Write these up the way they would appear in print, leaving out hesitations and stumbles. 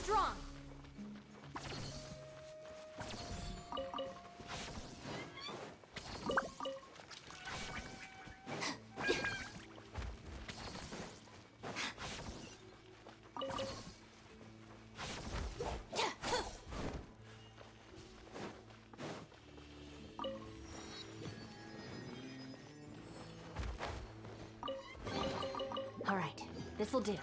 strong. All right, this'll do.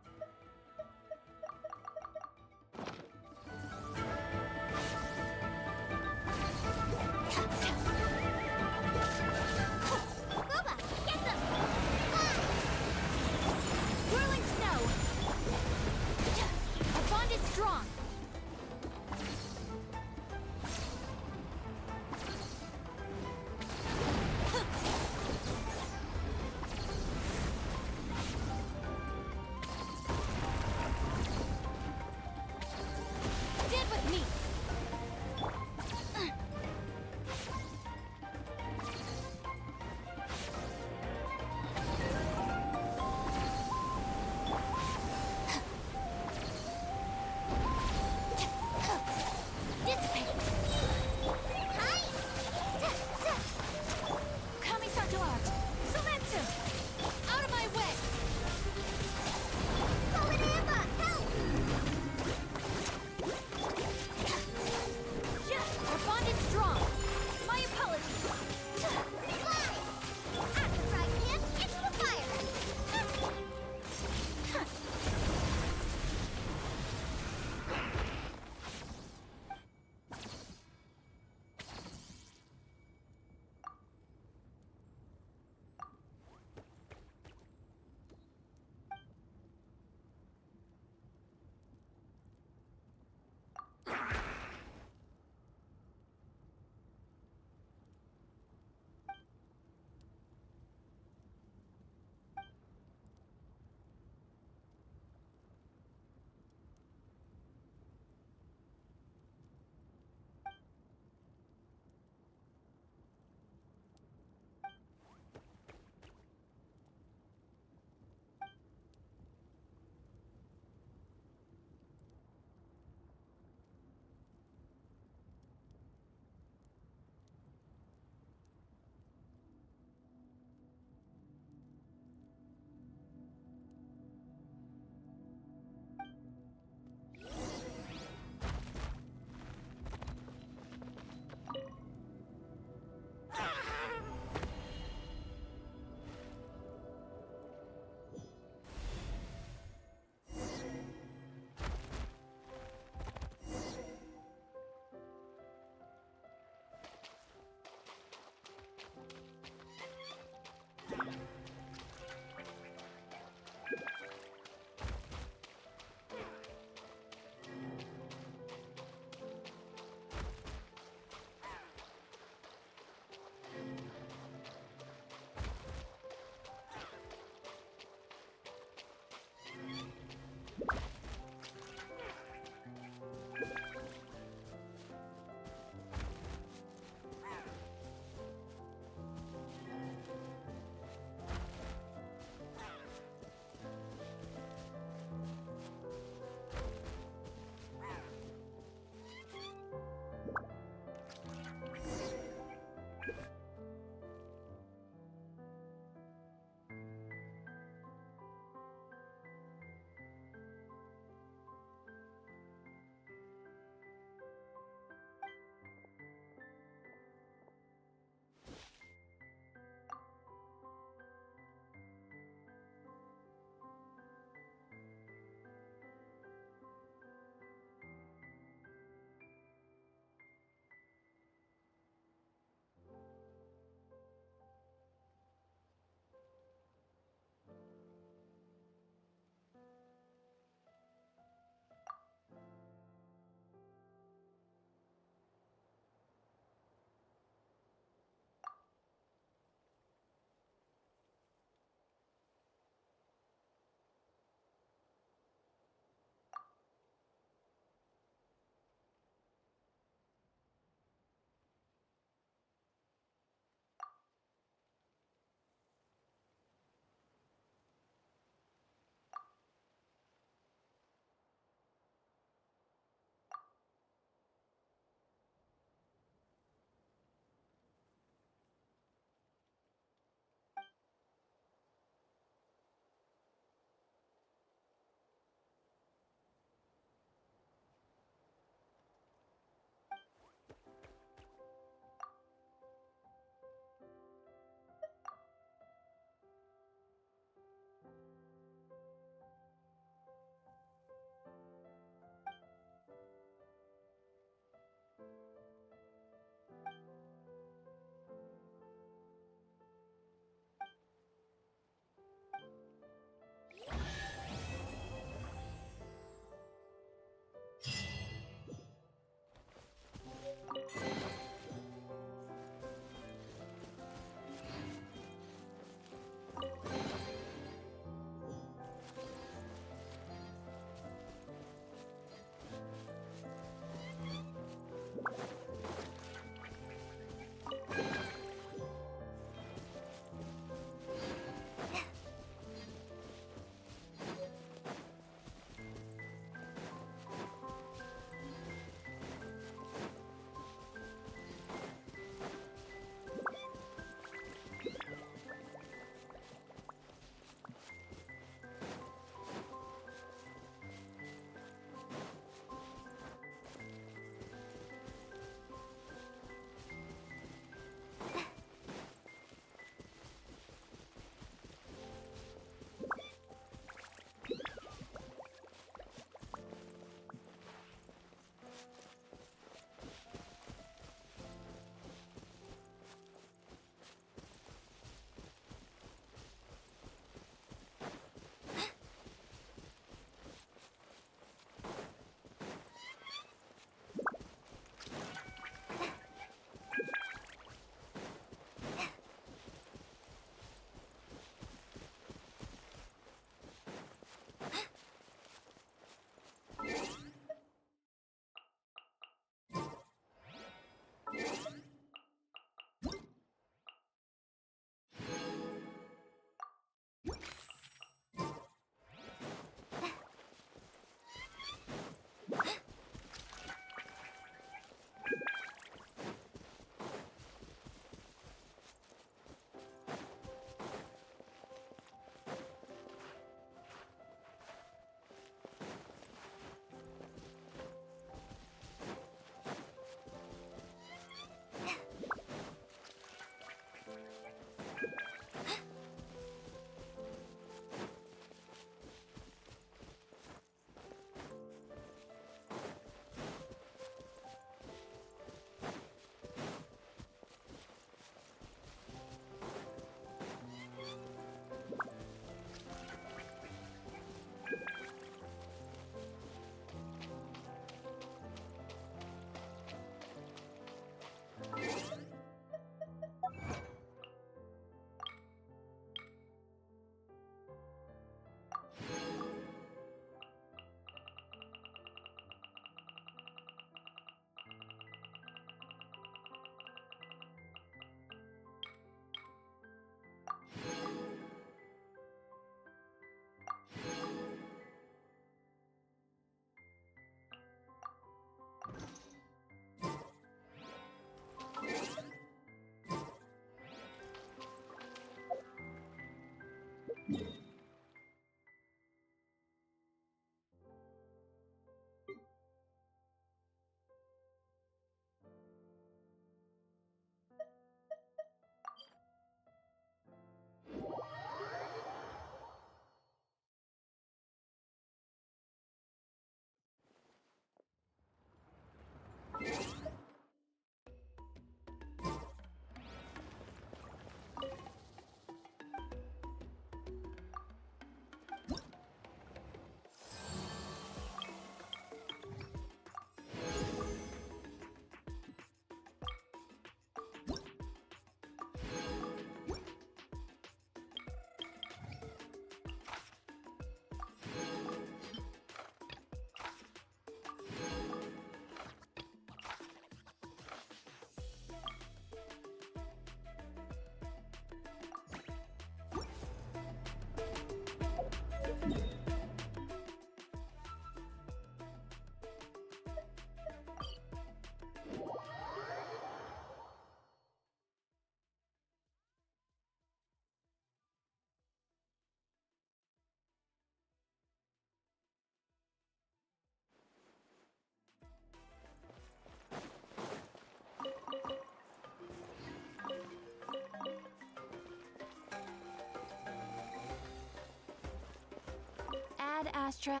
Add Astra.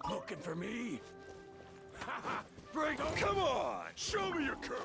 Looking for me? Haha! Bring on! Come on! Show me your courage!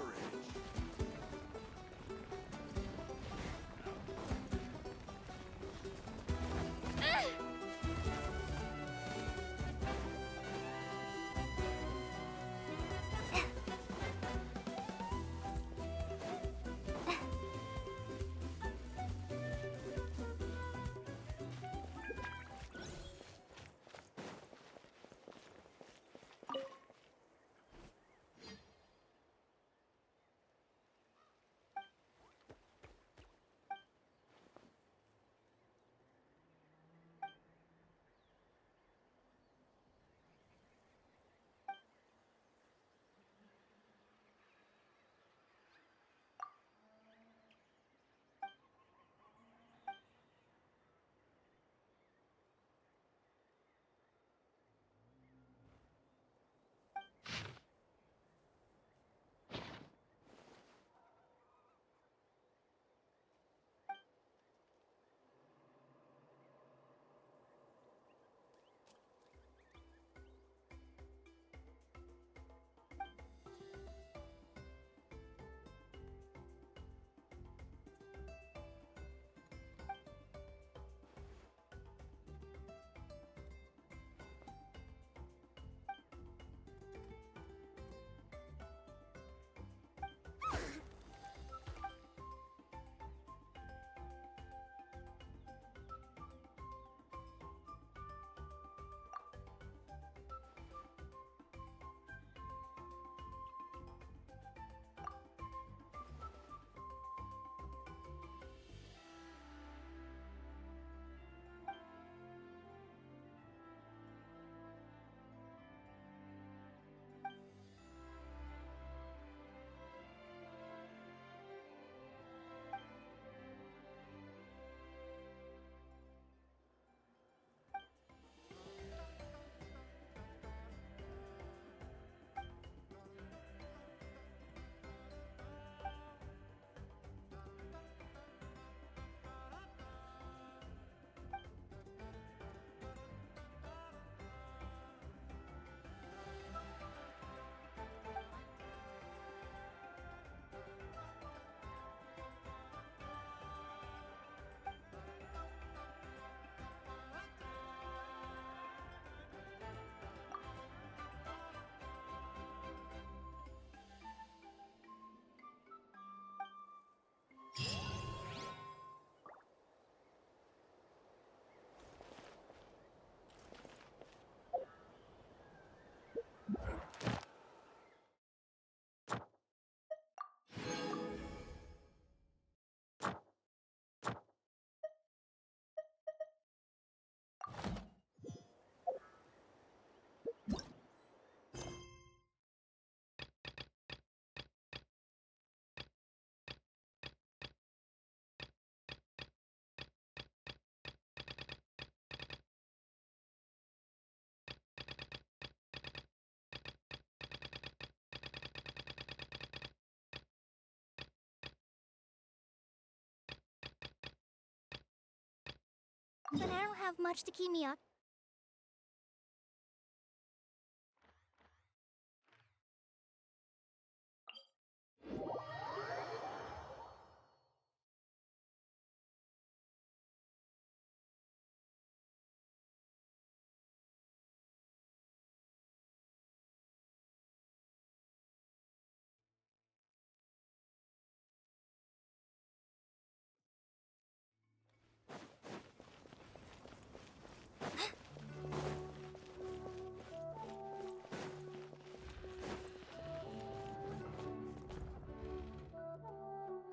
but I don't have much to keep me up.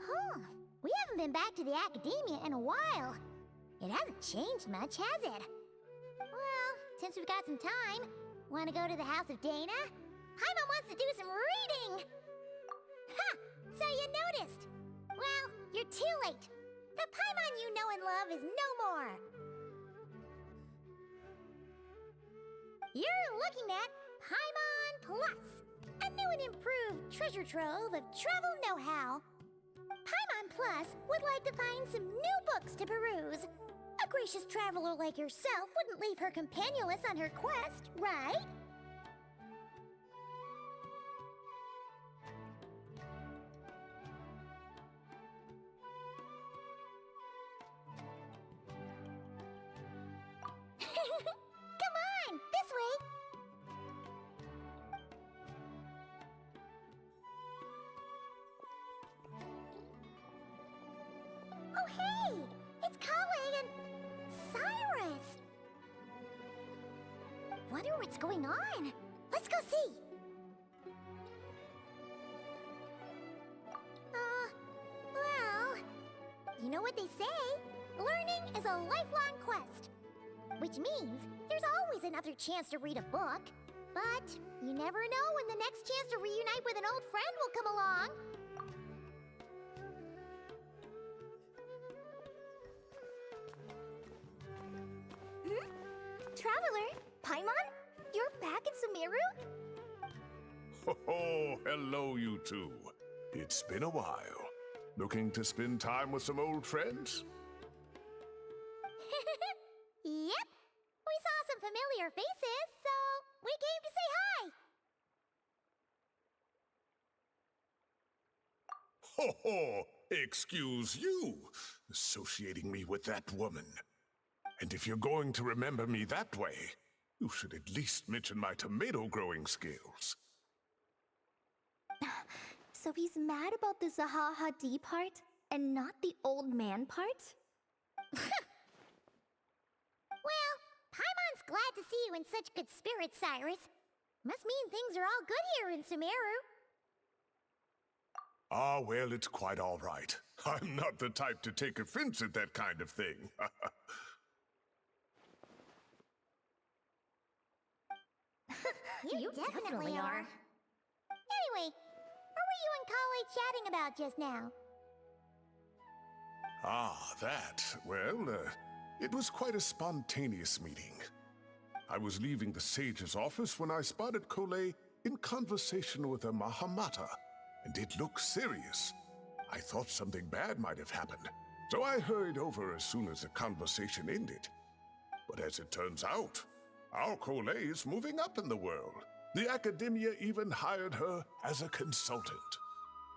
Huh. We haven't been back to the academia in a while. It hasn't changed much, has it? Well, since we've got some time, want to go to the house of Dana? Paimon wants to do some reading! Ha! So you noticed! Well, you're too late. The Paimon you know and love is no more. You're looking at Paimon Plus, a new and improved treasure trove of travel know-how. Paimon Plus would like to find some new books to peruse. A gracious traveler like yourself wouldn't leave her companionless on her quest, right? Come on, this way! Oh, hey! It's Kale and Cyrus! Wonder what's going on. Let's go see! Well, you know what they say? Learning is a lifelong quest. Which means there's always another chance to read a book. But you never know when the next chance to reunite with an old friend will come along. Traveler, Paimon, you're back in Sumeru? Oh, hello, you two. It's been a while. Looking to spend time with some old friends? Yep. We saw some familiar faces, so we came to say hi. Ho ho! Excuse you, associating me with that woman. And if you're going to remember me that way, you should at least mention my tomato growing skills. So he's mad about the Zaha Hadid part and not the old man part? Well, Paimon's glad to see you in such good spirits, Cyrus. Must mean things are all good here in Sumeru. Ah, well, it's quite all right. I'm not the type to take offense at that kind of thing. You definitely are. Anyway, what were you and Kale chatting about just now? Ah, that. Well, it was quite a spontaneous meeting. I was leaving the sage's office when I spotted Kole in conversation with a Mahamata, and it looked serious. I thought something bad might have happened, so I hurried over as soon as the conversation ended. But as it turns out, our Kole is moving up in the world. The academia even hired her as a consultant.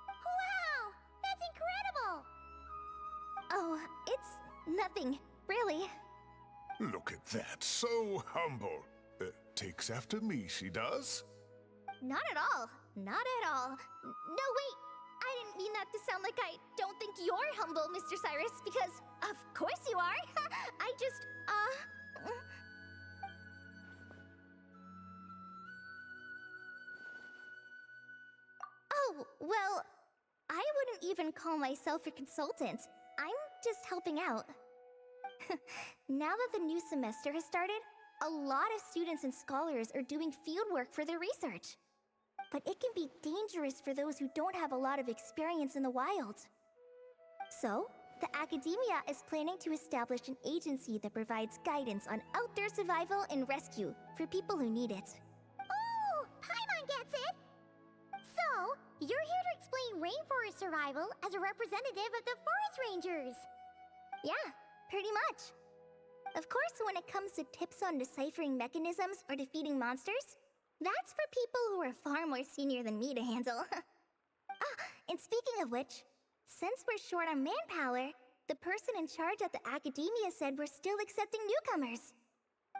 Wow! That's incredible! Oh, it's nothing, really. Look at that, so humble. Takes after me, she does. Not at all. Not at all. No, wait. I didn't mean that to sound like I don't think you're humble, Mr. Cyrus, because of course you are. I just, Oh, well, I wouldn't even call myself a consultant. I'm just helping out. Now that the new semester has started, a lot of students and scholars are doing fieldwork for their research. But it can be dangerous for those who don't have a lot of experience in the wild. So, the academia is planning to establish an agency that provides guidance on outdoor survival and rescue for people who need it. Oh, Paimon gets it! So, you're here to explain rainforest survival as a representative of the forest rangers. Yeah, pretty much. Of course, when it comes to tips on deciphering mechanisms or defeating monsters, that's for people who are far more senior than me to handle. And speaking of which, since we're short on manpower, the person in charge at the academia said we're still accepting newcomers.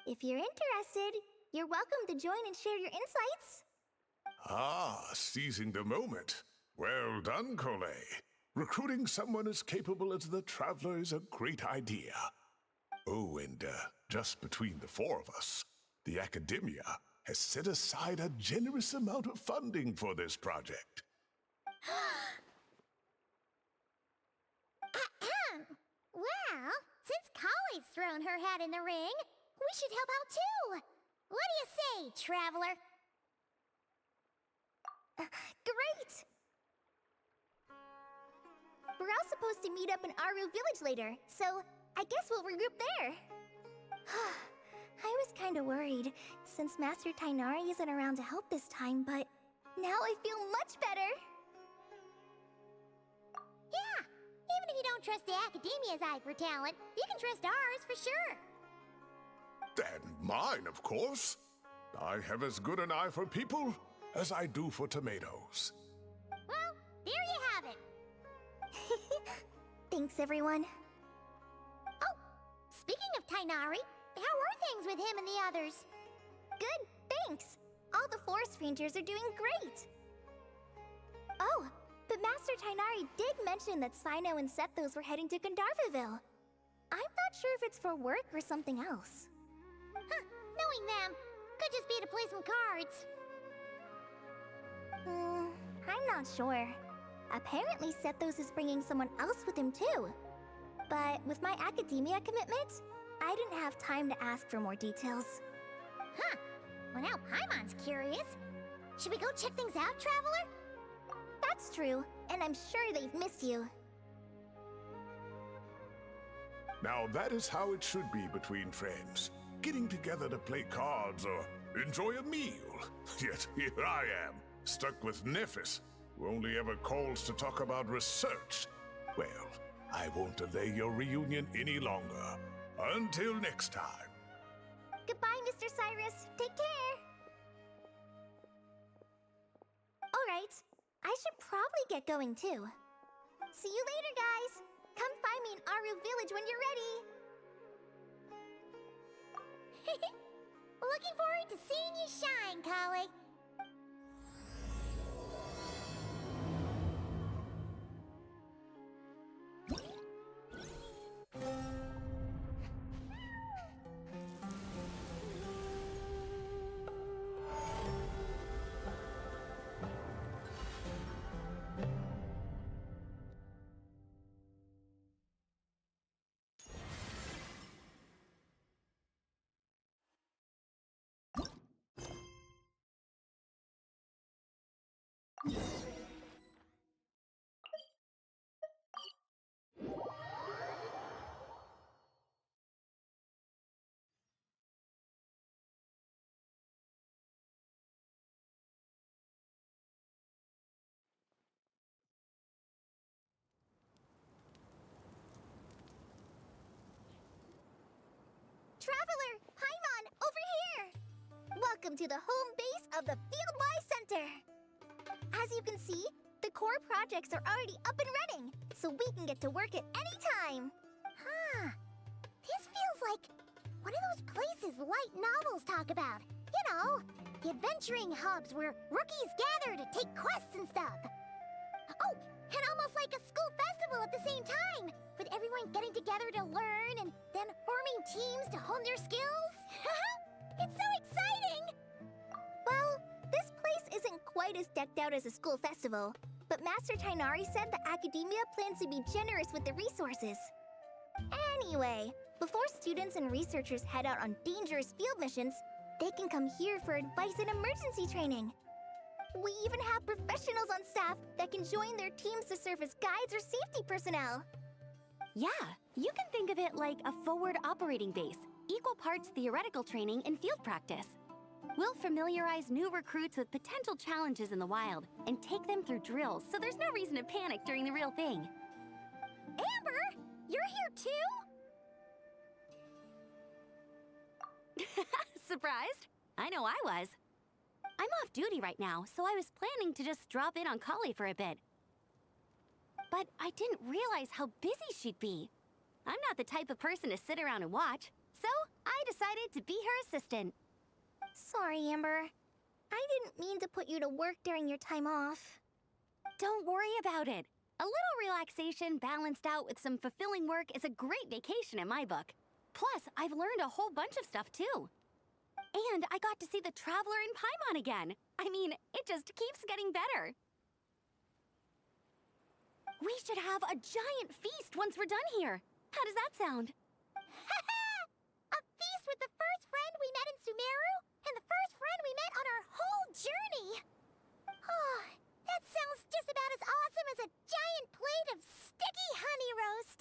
If you're interested, you're welcome to join and share your insights. Ah, seizing the moment. Well done, Coley. Recruiting someone as capable as the Traveler is a great idea. Oh, and just between the four of us, the academia has set aside a generous amount of funding for this project. Well, since Collie's thrown her hat in the ring, we should help out too. What do you say, Traveler? Great! We're all supposed to meet up in Aru Village later, so I guess we'll regroup there. I was kinda worried, since Master Tainari isn't around to help this time, but now I feel much better. Yeah, even if you don't trust the Academia's eye for talent, you can trust ours for sure. And mine, of course. I have as good an eye for people as I do for tomatoes. Well, there you have it. Thanks, everyone. Oh, speaking of Tainari, how are things with him and the others? Good, thanks. All the forest rangers are doing great. Oh, but Master Tainari did mention that Sino and Sethos were heading to Gandharvaville. I'm not sure if it's for work or something else. Huh, knowing them, could just be to play some cards. I'm not sure. Apparently Sethos is bringing someone else with him too. But with my academia commitment, I didn't have time to ask for more details. Huh, well now Paimon's curious. Should we go check things out, Traveler? That's true, and I'm sure they've missed you. Now that is how it should be between friends. Getting together to play cards or enjoy a meal. Yet here I am, stuck with Nephis, who only ever calls to talk about research. Well, I won't delay your reunion any longer. Until next time. Goodbye, Mr. Cyrus. Take care. Alright, I should probably get going too. See you later, guys. Come find me in Aru Village when you're ready. Looking forward to seeing you shine, Collie. Traveler, Paimon, over here! Welcome to the home base of the Fieldwise Center. As you can see, the core projects are already up and running, so we can get to work at any time. Huh. This feels like one of those places light novels talk about. You know, the adventuring hubs where rookies gather to take quests and stuff. Oh, and almost like a school festival at the same time, with everyone getting together to learn and then forming teams to hone their skills. It's so exciting! Well, this place isn't quite as decked out as a school festival, but Master Tainari said the Academia plans to be generous with the resources. Anyway, before students and researchers head out on dangerous field missions, they can come here for advice and emergency training. We even have professionals on staff that can join their teams to serve as guides or safety personnel. Yeah, you can think of it like a forward operating base, equal parts theoretical training and field practice. We'll familiarize new recruits with potential challenges in the wild and take them through drills so there's no reason to panic during the real thing. Amber, you're here too? Surprised? I know I was. I'm off duty right now, so I was planning to just drop in on Kale for a bit. But I didn't realize how busy she'd be. I'm not the type of person to sit around and watch, so I decided to be her assistant. Sorry, Amber. I didn't mean to put you to work during your time off. Don't worry about it. A little relaxation balanced out with some fulfilling work is a great vacation in my book. Plus, I've learned a whole bunch of stuff too. And I got to see the Traveler in Paimon again. I mean, it just keeps getting better. We should have a giant feast once we're done here. How does that sound? A feast with the first friend we met in Sumeru, and the first friend we met on our whole journey! Oh, that sounds just about as awesome as a giant plate of sticky honey roast!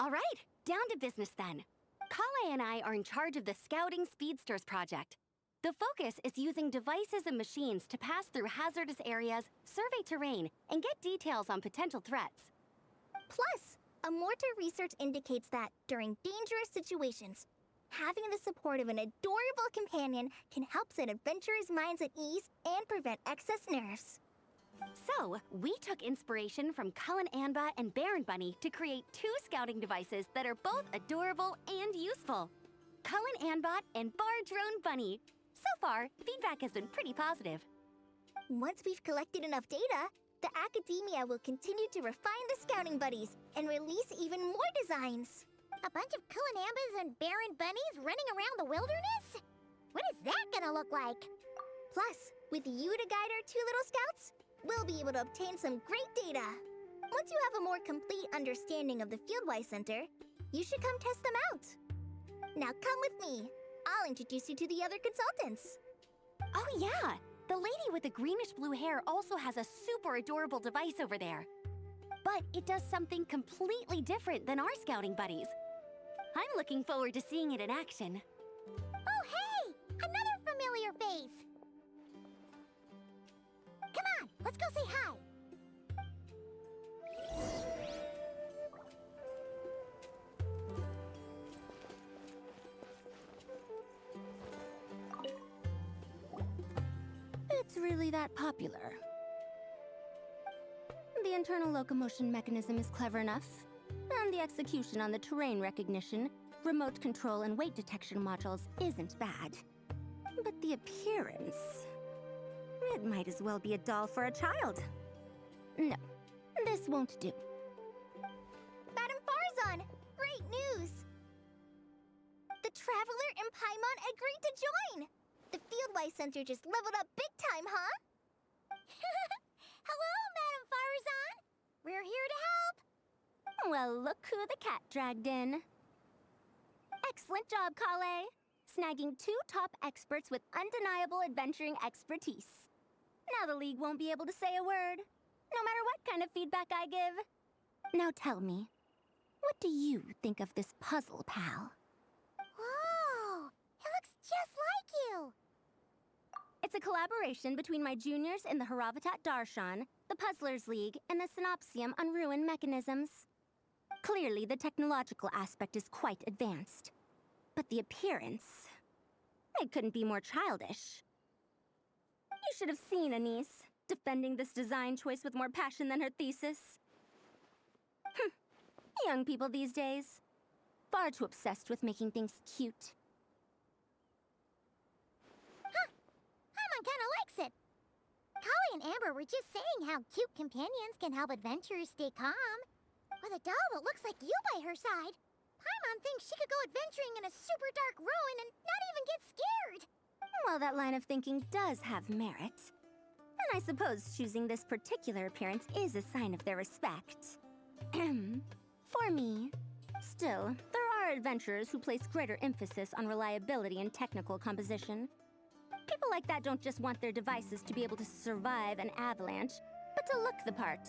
All right, down to business then. Kale and I are in charge of the Scouting Speedsters project. The focus is using devices and machines to pass through hazardous areas, survey terrain, and get details on potential threats. Plus, a mortar research indicates that, during dangerous situations, having the support of an adorable companion can help set adventurers' minds at ease and prevent excess nerves. So, we took inspiration from Cullen Anba and Baron Bunny to create 2 scouting devices that are both adorable and useful. Cullen Anbot and Bar Drone Bunny. So far, feedback has been pretty positive. Once we've collected enough data, the Academia will continue to refine the scouting buddies and release even more designs. A bunch of Kulanambas and Baron Bunnies running around the wilderness? What is that gonna look like? Plus, with you to guide our 2 little scouts, we'll be able to obtain some great data. Once you have a more complete understanding of the Fieldwise Center, you should come test them out. Now come with me. I'll introduce you to the other consultants. Oh yeah, the lady with the greenish-blue hair also has a super adorable device over there. But it does something completely different than our scouting buddies. I'm looking forward to seeing it in action. Oh hey! Another familiar face! Come on, let's go say hi! It's really that popular. The internal locomotion mechanism is clever enough, and the execution on the terrain recognition, remote control, and weight detection modules isn't bad. But the appearance... it might as well be a doll for a child. No, this won't do. Madam Farzan, great news! The Traveler in Paimon agreed to join! The Fieldwise Center just leveled up big time, huh? Hello, Madam Farzan! We're here to help! Well, look who the cat dragged in. Excellent job, Kale. Snagging 2 top experts with undeniable adventuring expertise. Now the League won't be able to say a word, no matter what kind of feedback I give. Now tell me, what do you think of this puzzle, pal? Whoa! It looks just like you! It's a collaboration between my juniors in the Haravatat Darshan, the Puzzlers League, and the Synopsium on Ruin Mechanisms. Clearly, the technological aspect is quite advanced. But the appearance... it couldn't be more childish. You should have seen Anise, defending this design choice with more passion than her thesis. Young people these days. Far too obsessed with making things cute. Paimon kinda likes it. Kali and Amber were just saying how cute companions can help adventurers stay calm. With a doll that looks like you by her side, Paimon thinks she could go adventuring in a super dark ruin and not even get scared. Well, that line of thinking does have merit. And I suppose choosing this particular appearance is a sign of their respect. For me. Still, there are adventurers who place greater emphasis on reliability and technical composition. People like that don't just want their devices to be able to survive an avalanche, but to look the part.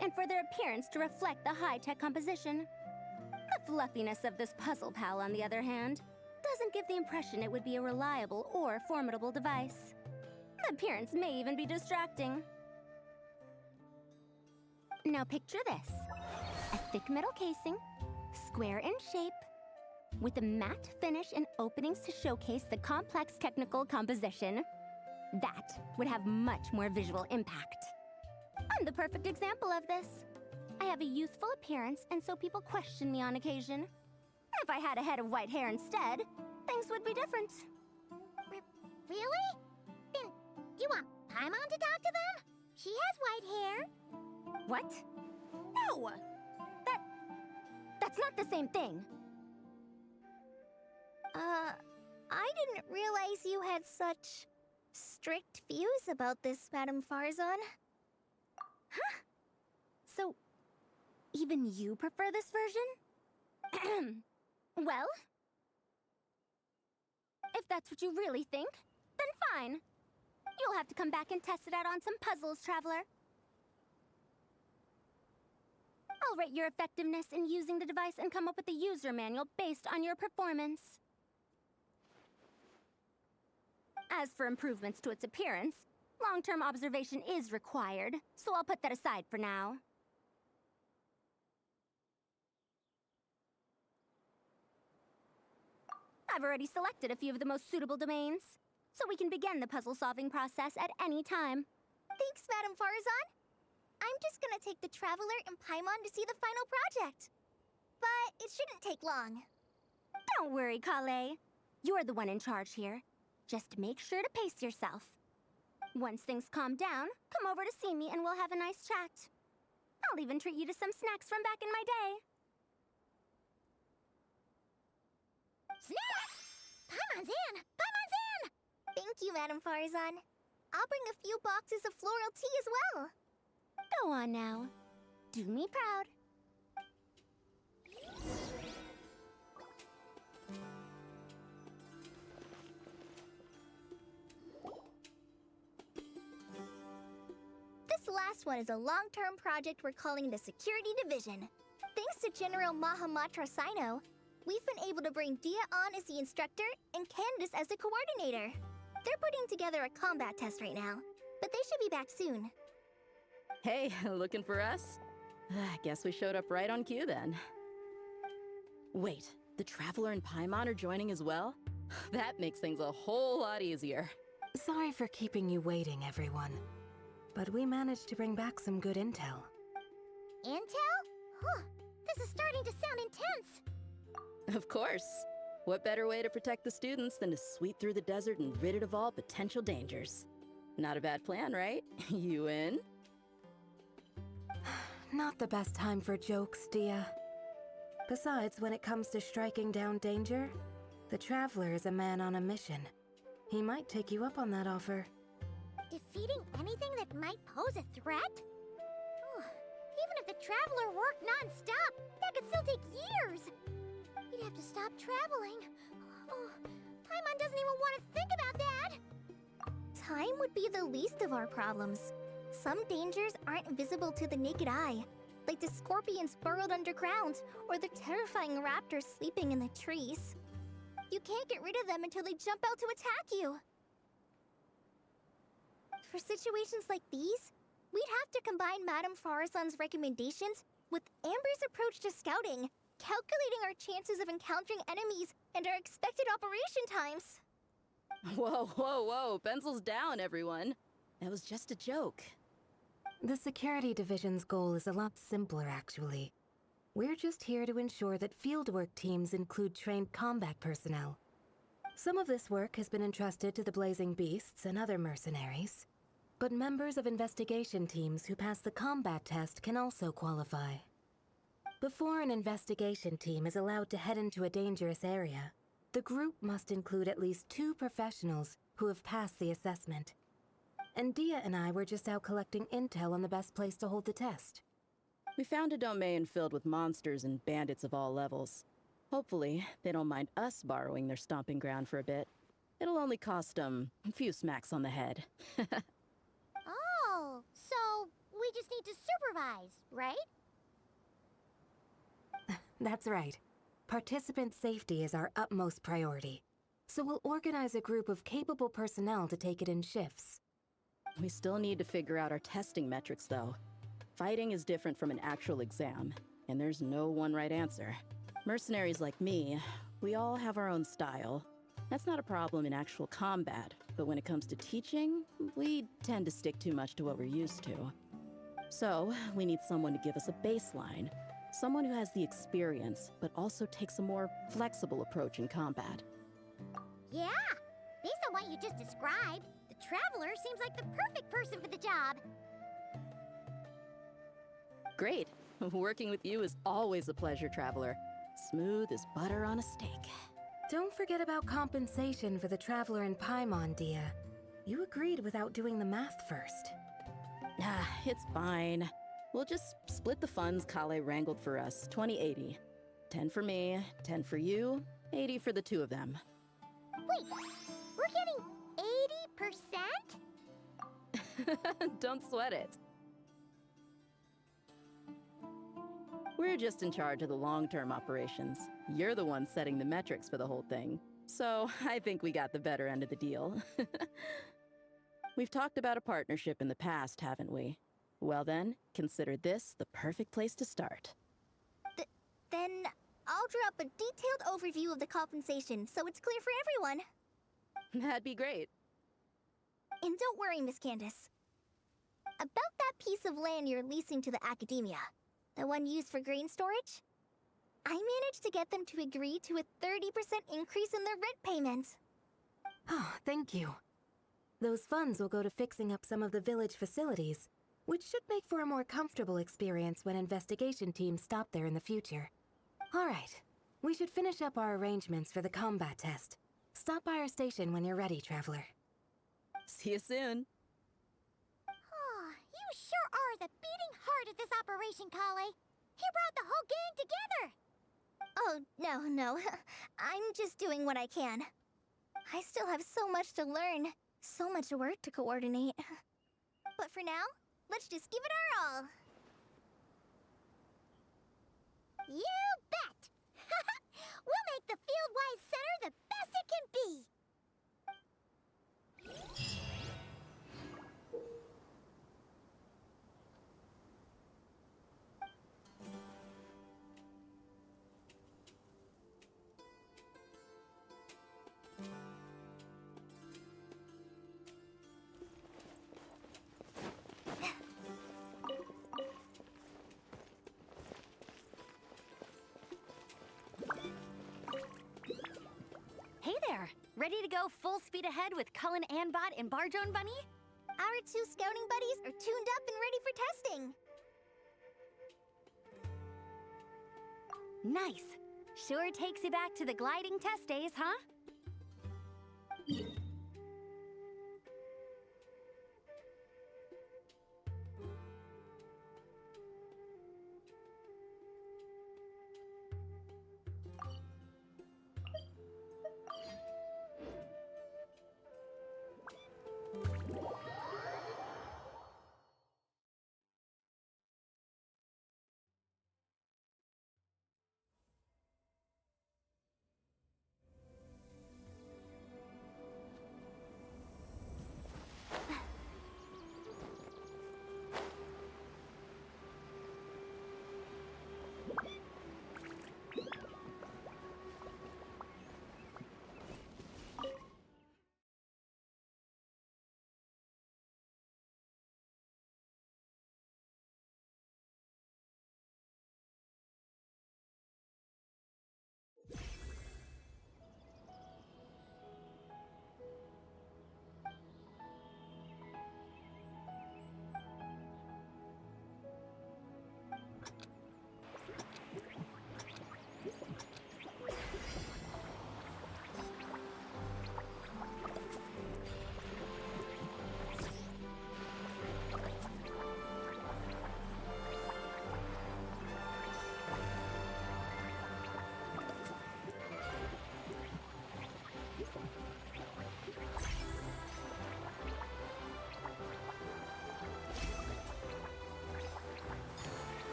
And for their appearance to reflect the high-tech composition. The fluffiness of this puzzle pal, on the other hand, doesn't give the impression it would be a reliable or formidable device. The appearance may even be distracting. Now picture this. A thick metal casing, square in shape, with a matte finish and openings to showcase the complex technical composition. That would have much more visual impact. I'm the perfect example of this. I have a youthful appearance, and so people question me on occasion. If I had a head of white hair instead, things would be different. Really? Then, do you want Paimon to talk to them? She has white hair. What? No! That's not the same thing. I didn't realize you had such strict views about this, Madame Farzan. Huh? So, even you prefer this version? Well, if that's what you really think, then fine. You'll have to come back and test it out on some puzzles, Traveler. I'll rate your effectiveness in using the device and come up with a user manual based on your performance. As for improvements to its appearance, long-term observation is required, so I'll put that aside for now. I've already selected a few of the most suitable domains, so we can begin the puzzle-solving process at any time. Thanks, Madame Farzan. I'm just gonna take the Traveler and Paimon to see the final project. But it shouldn't take long. Don't worry, Kale. You're the one in charge here. Just make sure to pace yourself. Once things calm down, come over to see me and we'll have a nice chat. I'll even treat you to some snacks from back in my day. Snacks! Paimon's in! Paimon's in! Thank you, Madame Farzan. I'll bring a few boxes of floral tea as well. Go on now. Do me proud. This last one is a long-term project we're calling the Security Division. Thanks to General Mahamatra Sino, we've been able to bring Dia on as the instructor and Candace as the coordinator. They're putting together a combat test right now, but they should be back soon. Hey, looking for us? I guess we showed up right on cue then. Wait, the Traveler and Paimon are joining as well? That makes things a whole lot easier. Sorry for keeping you waiting, everyone. But we managed to bring back some good intel. Intel? Huh, this is starting to sound intense. Of course. What better way to protect the students than to sweep through the desert and rid it of all potential dangers? Not a bad plan, right? You in? Not the best time for jokes, Dia. Besides, when it comes to striking down danger, the Traveler is a man on a mission. He might take you up on that offer. Defeating anything that might pose a threat? Even if the Traveler worked non-stop, that could still take years. He'd have to stop traveling. Oh, Paimon doesn't even want to think about that. Time would be the least of our problems. Some dangers aren't visible to the naked eye, like the scorpions burrowed underground or the terrifying raptors sleeping in the trees. You can't get rid of them until they jump out to attack you. For situations like these, we'd have to combine Madame Farzan's recommendations with Amber's approach to scouting, calculating our chances of encountering enemies and our expected operation times. Whoa, whoa, whoa, pencils down, everyone. That was just a joke. The Security Division's goal is a lot simpler, actually. We're just here to ensure that fieldwork teams include trained combat personnel. Some of this work has been entrusted to the Blazing Beasts and other mercenaries, but members of investigation teams who pass the combat test can also qualify. Before an investigation team is allowed to head into a dangerous area, the group must include at least 2 professionals who have passed the assessment. And Dia and I were just out collecting intel on the best place to hold the test. We found a domain filled with monsters and bandits of all levels. Hopefully, they don't mind us borrowing their stomping ground for a bit. It'll only cost them a few smacks on the head. Oh, so we just need to supervise, right? That's right. Participant safety is our utmost priority. So we'll organize a group of capable personnel to take it in shifts. We still need to figure out our testing metrics, though. Fighting is different from an actual exam, and there's no one right answer. Mercenaries like me, We all have our own style. That's not a problem in actual combat, but when it comes to teaching, we tend to stick too much to what we're used to. So, we need someone to give us a baseline. Someone who has the experience, but also takes a more flexible approach in combat. Yeah, based on what you just described, the Traveler seems like the perfect person for the job. Great. Working with you is always a pleasure, Traveler. Smooth as butter on a steak. Don't forget about compensation for the Traveler in Paimon, Dia. You agreed without doing the math first. Ah, it's fine. We'll just split the funds Kale wrangled for us, 20-80. 10 for me, 10 for you, 80 for the two of them. Wait, we're getting 80%? Don't sweat it. We're just in charge of the long-term operations. You're the one setting the metrics for the whole thing. So I think we got the better end of the deal. We've talked about a partnership in the past, haven't we? Well then, consider this the perfect place to start. Then I'll draw up a detailed overview of the compensation so it's clear for everyone. That'd be great. And don't worry, Miss Candace. About that piece of land you're leasing to the academia, the one used for grain storage, I managed to get them to agree to a 30% increase in their rent payment. Oh, thank you. Those funds will go to fixing up some of the village facilities, which should make for a more comfortable experience when investigation teams stop there in the future. All right, we should finish up our arrangements for the combat test. Stop by our station when you're ready, Traveler. See you soon. Oh, you sure are the beating heart of this operation, Kale. You brought the whole gang together. Oh, no. I'm just doing what I can. I still have so much to learn, so much work to coordinate. But for now, let's just give it our all. You bet! We'll make the Fieldwise Center the best it can be! Hey there! Ready to go full speed ahead with Cullen Anbot and Bardrone Bunny? Our two scouting buddies are tuned up and ready for testing. Nice! Sure takes you back to the gliding test days, huh?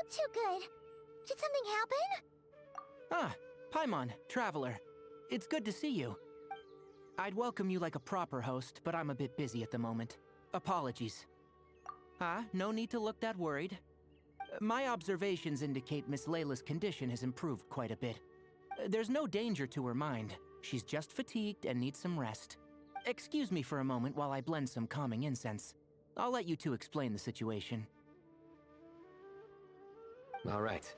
feel too good. Did something happen? Ah, Paimon, Traveler. It's good to see you. I'd welcome you like a proper host, but I'm a bit busy at the moment. Apologies. No need to look that worried. My observations indicate Miss Layla's condition has improved quite a bit. There's no danger to her mind. She's just fatigued and needs some rest. Excuse me for a moment while I blend some calming incense. I'll let you two explain the situation. All right.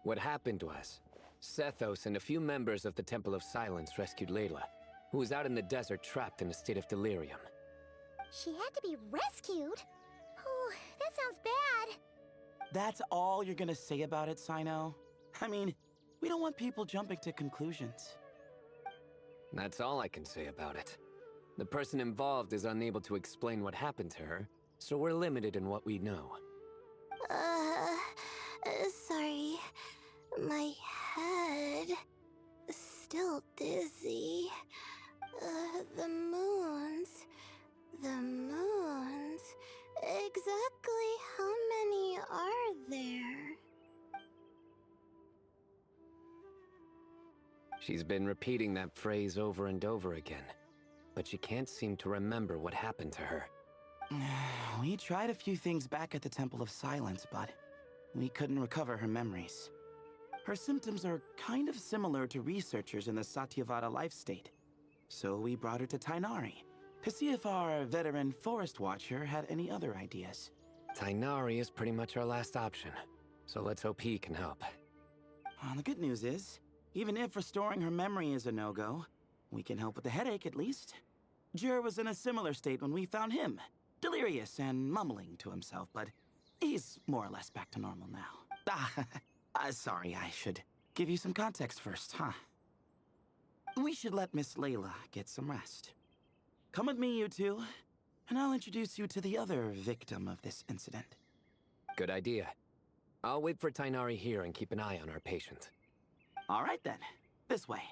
What happened was, Sethos and a few members of the Temple of Silence rescued Layla, who was out in the desert trapped in a state of delirium. She had to be rescued? Oh, that sounds bad. That's all you're gonna say about it, Sino? I mean, we don't want people jumping to conclusions. That's all I can say about it. The person involved is unable to explain what happened to her, so we're limited in what we know. Sorry. My head. Still dizzy. The moons. Exactly how many are there? She's been repeating that phrase over and over again, but she can't seem to remember what happened to her. We tried a few things back at the Temple of Silence, but we couldn't recover her memories. Her symptoms are kind of similar to researchers in the Satyavada life state. So we brought her to Tainari to see if our veteran forest watcher had any other ideas. Tainari is pretty much our last option, so let's hope he can help. The good news is, even if restoring her memory is a no-go, we can help with the headache at least. Jur was in a similar state when we found him, delirious and mumbling to himself, but he's more or less back to normal now. Sorry, I should give you some context first, huh? We should let Miss Layla get some rest. Come with me, you two, and I'll introduce you to the other victim of this incident. Good idea. I'll wait for Tainari here and keep an eye on our patient. All right then, this way.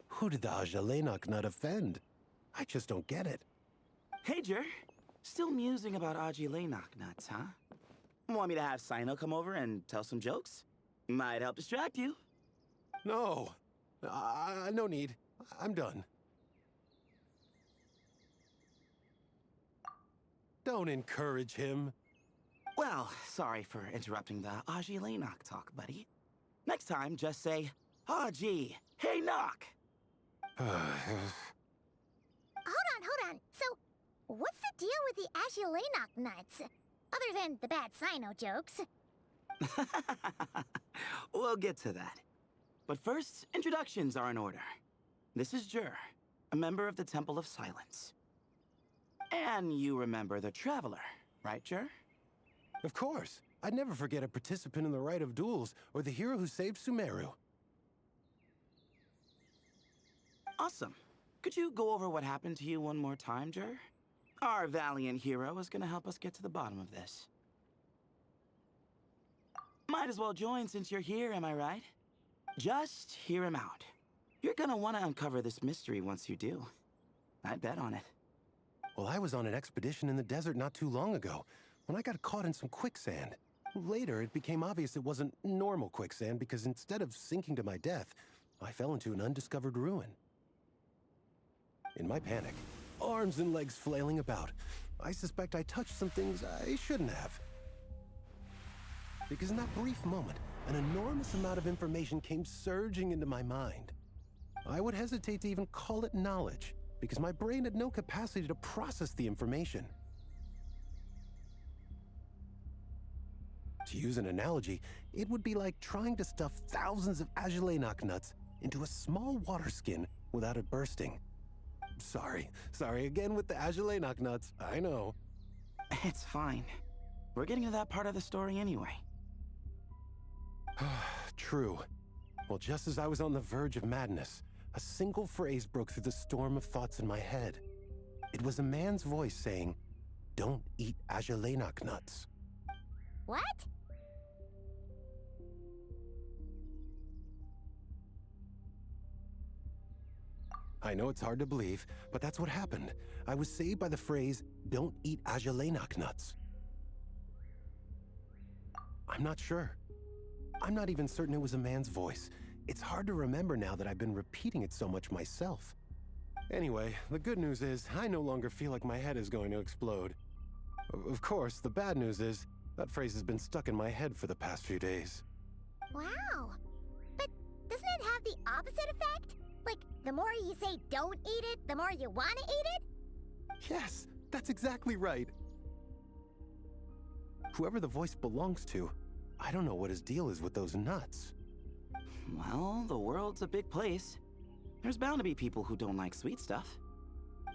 Who did the Ajalenok not offend? I just don't get it. Hey, Jur. Still musing about Ajilenok nuts, huh? Want me to have Sino come over and tell some jokes? Might help distract you. No. No need. I'm done. Don't encourage him. Well, sorry for interrupting the Ajilenok talk, buddy. Next time, just say, Aji, hey, knock! Hold on. So, what's the deal with the Ajilenok nuts? Other than the bad Sino jokes. We'll get to that. But first, introductions are in order. This is Jur, a member of the Temple of Silence. And you remember the Traveler, right, Jur? Of course. I'd never forget a participant in the Rite of Duels or the hero who saved Sumeru. Awesome. Could you go over what happened to you one more time, Jur? Our valiant hero is gonna help us get to the bottom of this. Might as well join since you're here, am I right? Just hear him out. You're gonna want to uncover this mystery once you do. I bet on it. Well, I was on an expedition in the desert not too long ago, when I got caught in some quicksand. Later, it became obvious it wasn't normal quicksand because instead of sinking to my death, I fell into an undiscovered ruin. In my panic, arms and legs flailing about, I suspect I touched some things I shouldn't have. Because in that brief moment, an enormous amount of information came surging into my mind. I would hesitate to even call it knowledge, because my brain had no capacity to process the information. To use an analogy, it would be like trying to stuff thousands of Ajalenok nuts into a small water skin without it bursting. Sorry again with the Ajalenok nuts, I know. It's fine. We're getting to that part of the story anyway. True. Well, just as I was on the verge of madness, a single phrase broke through the storm of thoughts in my head. It was a man's voice saying, "Don't eat Ajalenok nuts." What? I know it's hard to believe, but that's what happened. I was saved by the phrase, "Don't eat Ajalenok nuts." I'm not sure. I'm not even certain it was a man's voice. It's hard to remember now that I've been repeating it so much myself. Anyway, the good news is I no longer feel like my head is going to explode. Of course, the bad news is that phrase has been stuck in my head for the past few days. Wow. But doesn't it have the opposite effect? Like, the more you say don't eat it, the more you want to eat it? Yes, that's exactly right. Whoever the voice belongs to, I don't know what his deal is with those nuts. Well, the world's a big place. There's bound to be people who don't like sweet stuff.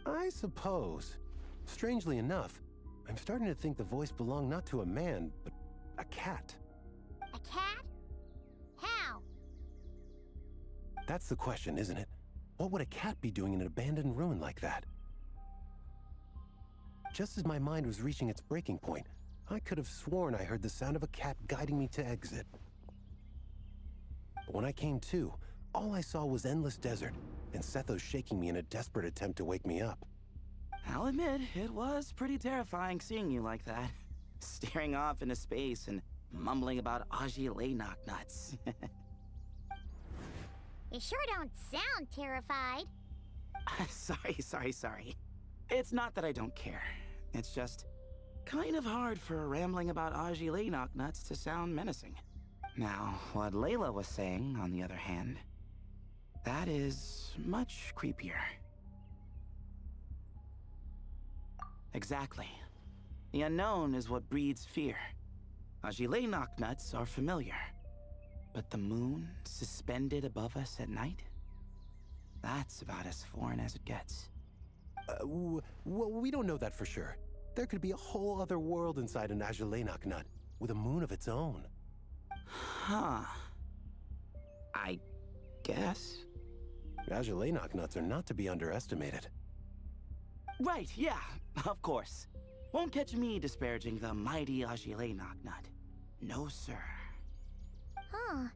I suppose. Strangely enough, I'm starting to think the voice belonged not to a man, but a cat. A cat? How? That's the question, isn't it? What would a cat be doing in an abandoned ruin like that? Just as my mind was reaching its breaking point, I could have sworn I heard the sound of a cat guiding me to exit. But when I came to, all I saw was endless desert, and Sethos shaking me in a desperate attempt to wake me up. I'll admit, it was pretty terrifying seeing you like that. Staring off into space and mumbling about Ajalenok nuts. You sure don't sound terrified. Sorry. It's not that I don't care. It's just kind of hard for rambling about Ajalenok nuts to sound menacing. Now, what Layla was saying, on the other hand, that is much creepier. Exactly. The unknown is what breeds fear. Ajalenok nuts are familiar. But the moon suspended above us at night? That's about as foreign as it gets. Well, we don't know that for sure. There could be a whole other world inside an Ajalenok nut, with a moon of its own. Huh. I guess. Ajalenok nuts are not to be underestimated. Right, yeah, of course. Won't catch me disparaging the mighty Ajalenok nut. No, sir. Huh.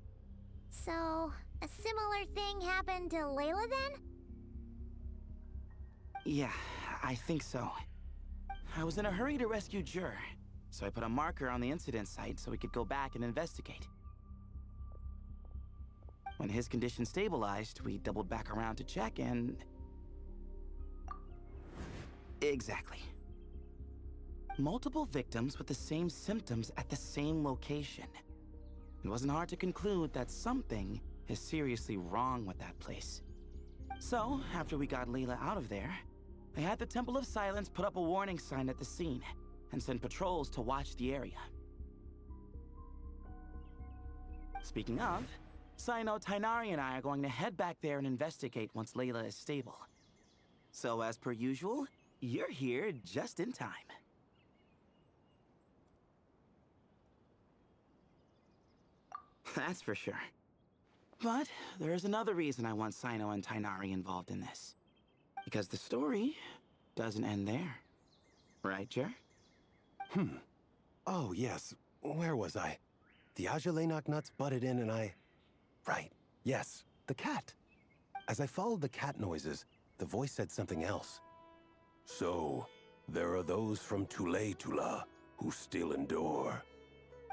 So, a similar thing happened to Layla then? Yeah, I think so. I was in a hurry to rescue Jur, so I put a marker on the incident site so we could go back and investigate. When his condition stabilized, we doubled back around to check and... Exactly. Multiple victims with the same symptoms at the same location. It wasn't hard to conclude that something is seriously wrong with that place. So, after we got Layla out of there, I had the Temple of Silence put up a warning sign at the scene and send patrols to watch the area. Speaking of, Sino, Tighnari, and I are going to head back there and investigate once Layla is stable. So, as per usual, you're here just in time. That's for sure. But there's another reason I want Sino and Tighnari involved in this. Because the story doesn't end there. Right, Jer? Oh, yes. Where was I? The Ajalenok nuts butted in and I... Right. Yes. The cat. As I followed the cat noises, the voice said something else. So, there are those from Tula who still endure.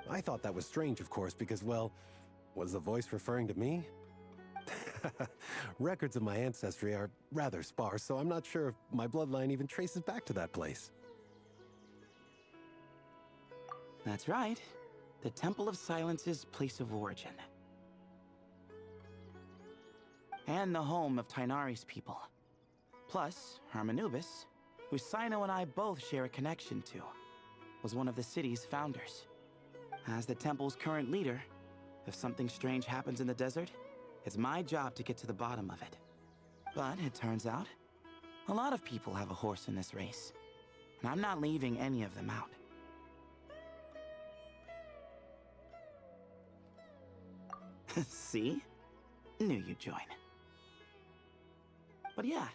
I thought that was strange, of course, because, well, was the voice referring to me? Records of my ancestry are rather sparse, so I'm not sure if my bloodline even traces back to that place. That's right. The Temple of Silence's place of origin. And the home of Tighnari's people. Plus, Hermanubis, who Sino and I both share a connection to, was one of the city's founders. As the temple's current leader, if something strange happens in the desert, it's my job to get to the bottom of it. But it turns out, a lot of people have a horse in this race, and I'm not leaving any of them out. See? Knew you'd join. But yeah,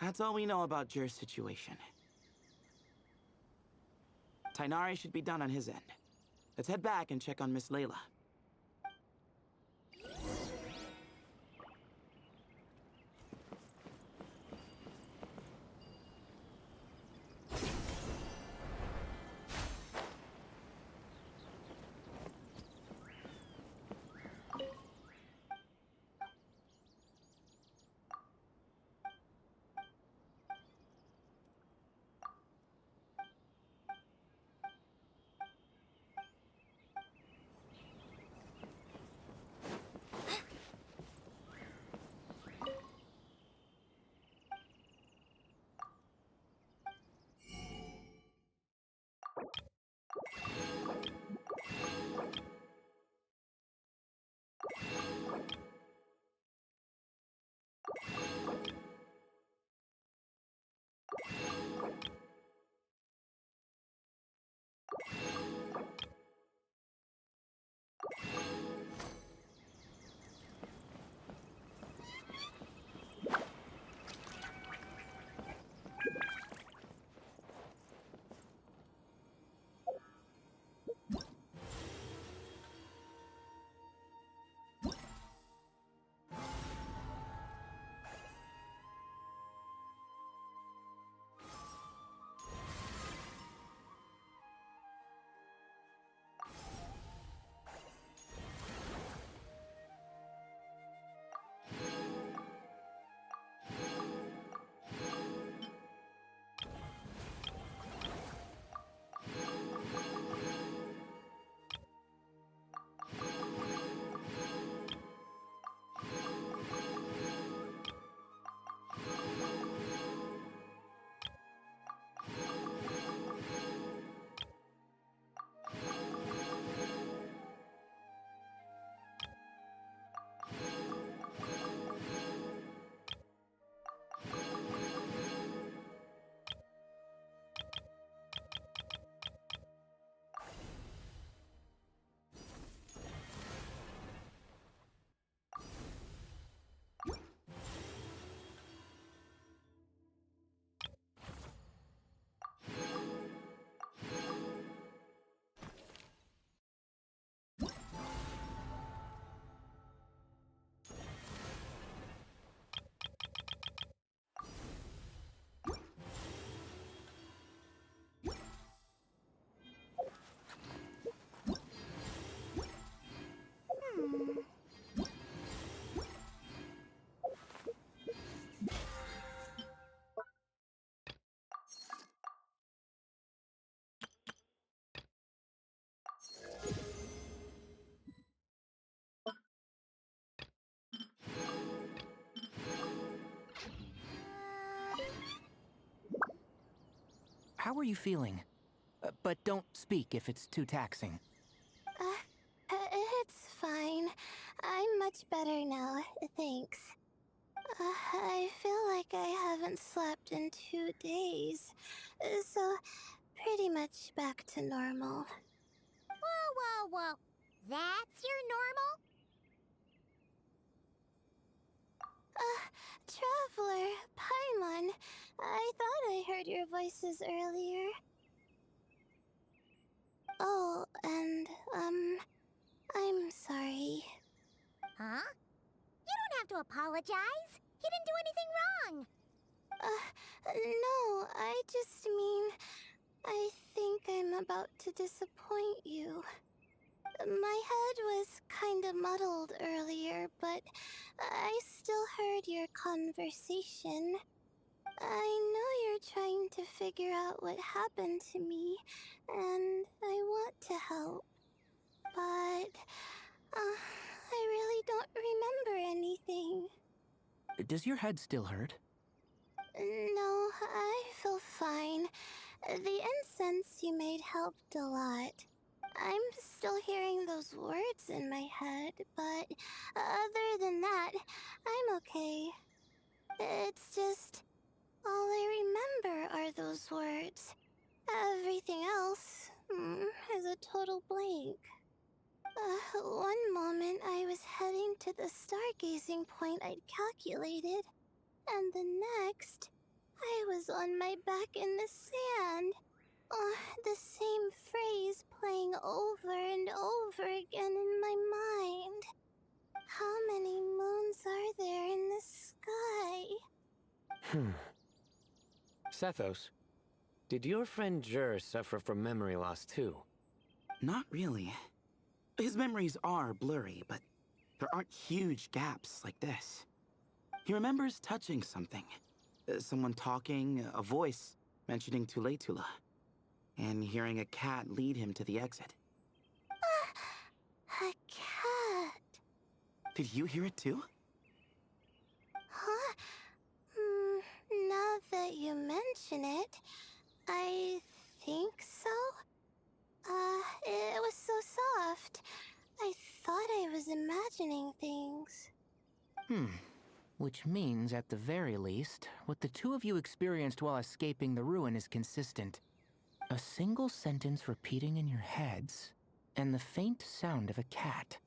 that's all we know about Jer's situation. Tainari should be done on his end. Let's head back and check on Miss Layla. How are you feeling? But don't speak if it's too taxing. It's fine. I'm much better now, thanks. I feel like I haven't slept in 2 days, so pretty much back to normal. Whoa. That's your normal? Traveler, Paimon, I thought I heard your voices earlier. Oh, and, I'm sorry. Huh? You don't have to apologize. You didn't do anything wrong. No, I just mean, I think I'm about to disappoint you. My head was kinda muddled earlier, but I still heard your conversation. I know you're trying to figure out what happened to me, and I want to help. But, I really don't remember anything. Does your head still hurt? No, I feel fine. The incense you made helped a lot. I'm still hearing those words in my head, but other than that, I'm okay. It's just, all I remember are those words. Everything else is a total blank. One moment I was the stargazing point I'd calculated, and the next, I was on my back in the sand. The same phrase playing over and over again in my mind. How many moons are there in the sky? Sethos, did your friend Jur suffer from memory loss too? Not really. His memories are blurry, but there aren't huge gaps like this. He remembers touching something. Someone talking, a voice mentioning Tuletula, and hearing a cat lead him to the exit. A cat. Did you hear it too? Huh? Now that you mention it, I think so. It was so soft. I thought I was imagining things. Which means, at the very least, what the two of you experienced while escaping the ruin is consistent. A single sentence repeating in your heads, and the faint sound of a cat.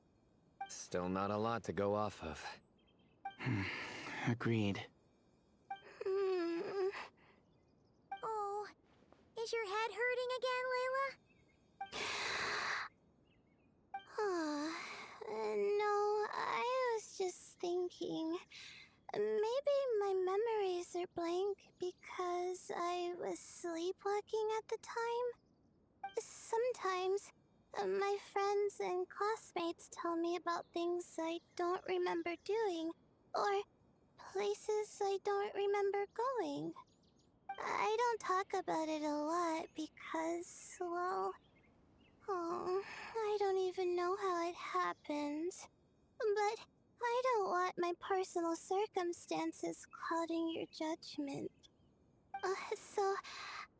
Still not a lot to go off of. Agreed. Oh, is your head hurting again, Layla? No, I was just thinking. Maybe my memories are blank because I was sleepwalking at the time. Sometimes, my friends and classmates tell me about things I don't remember doing, or places I don't remember going. I don't talk about it a lot because, well, I don't even know how it happened. But I don't want my personal circumstances clouding your judgment. So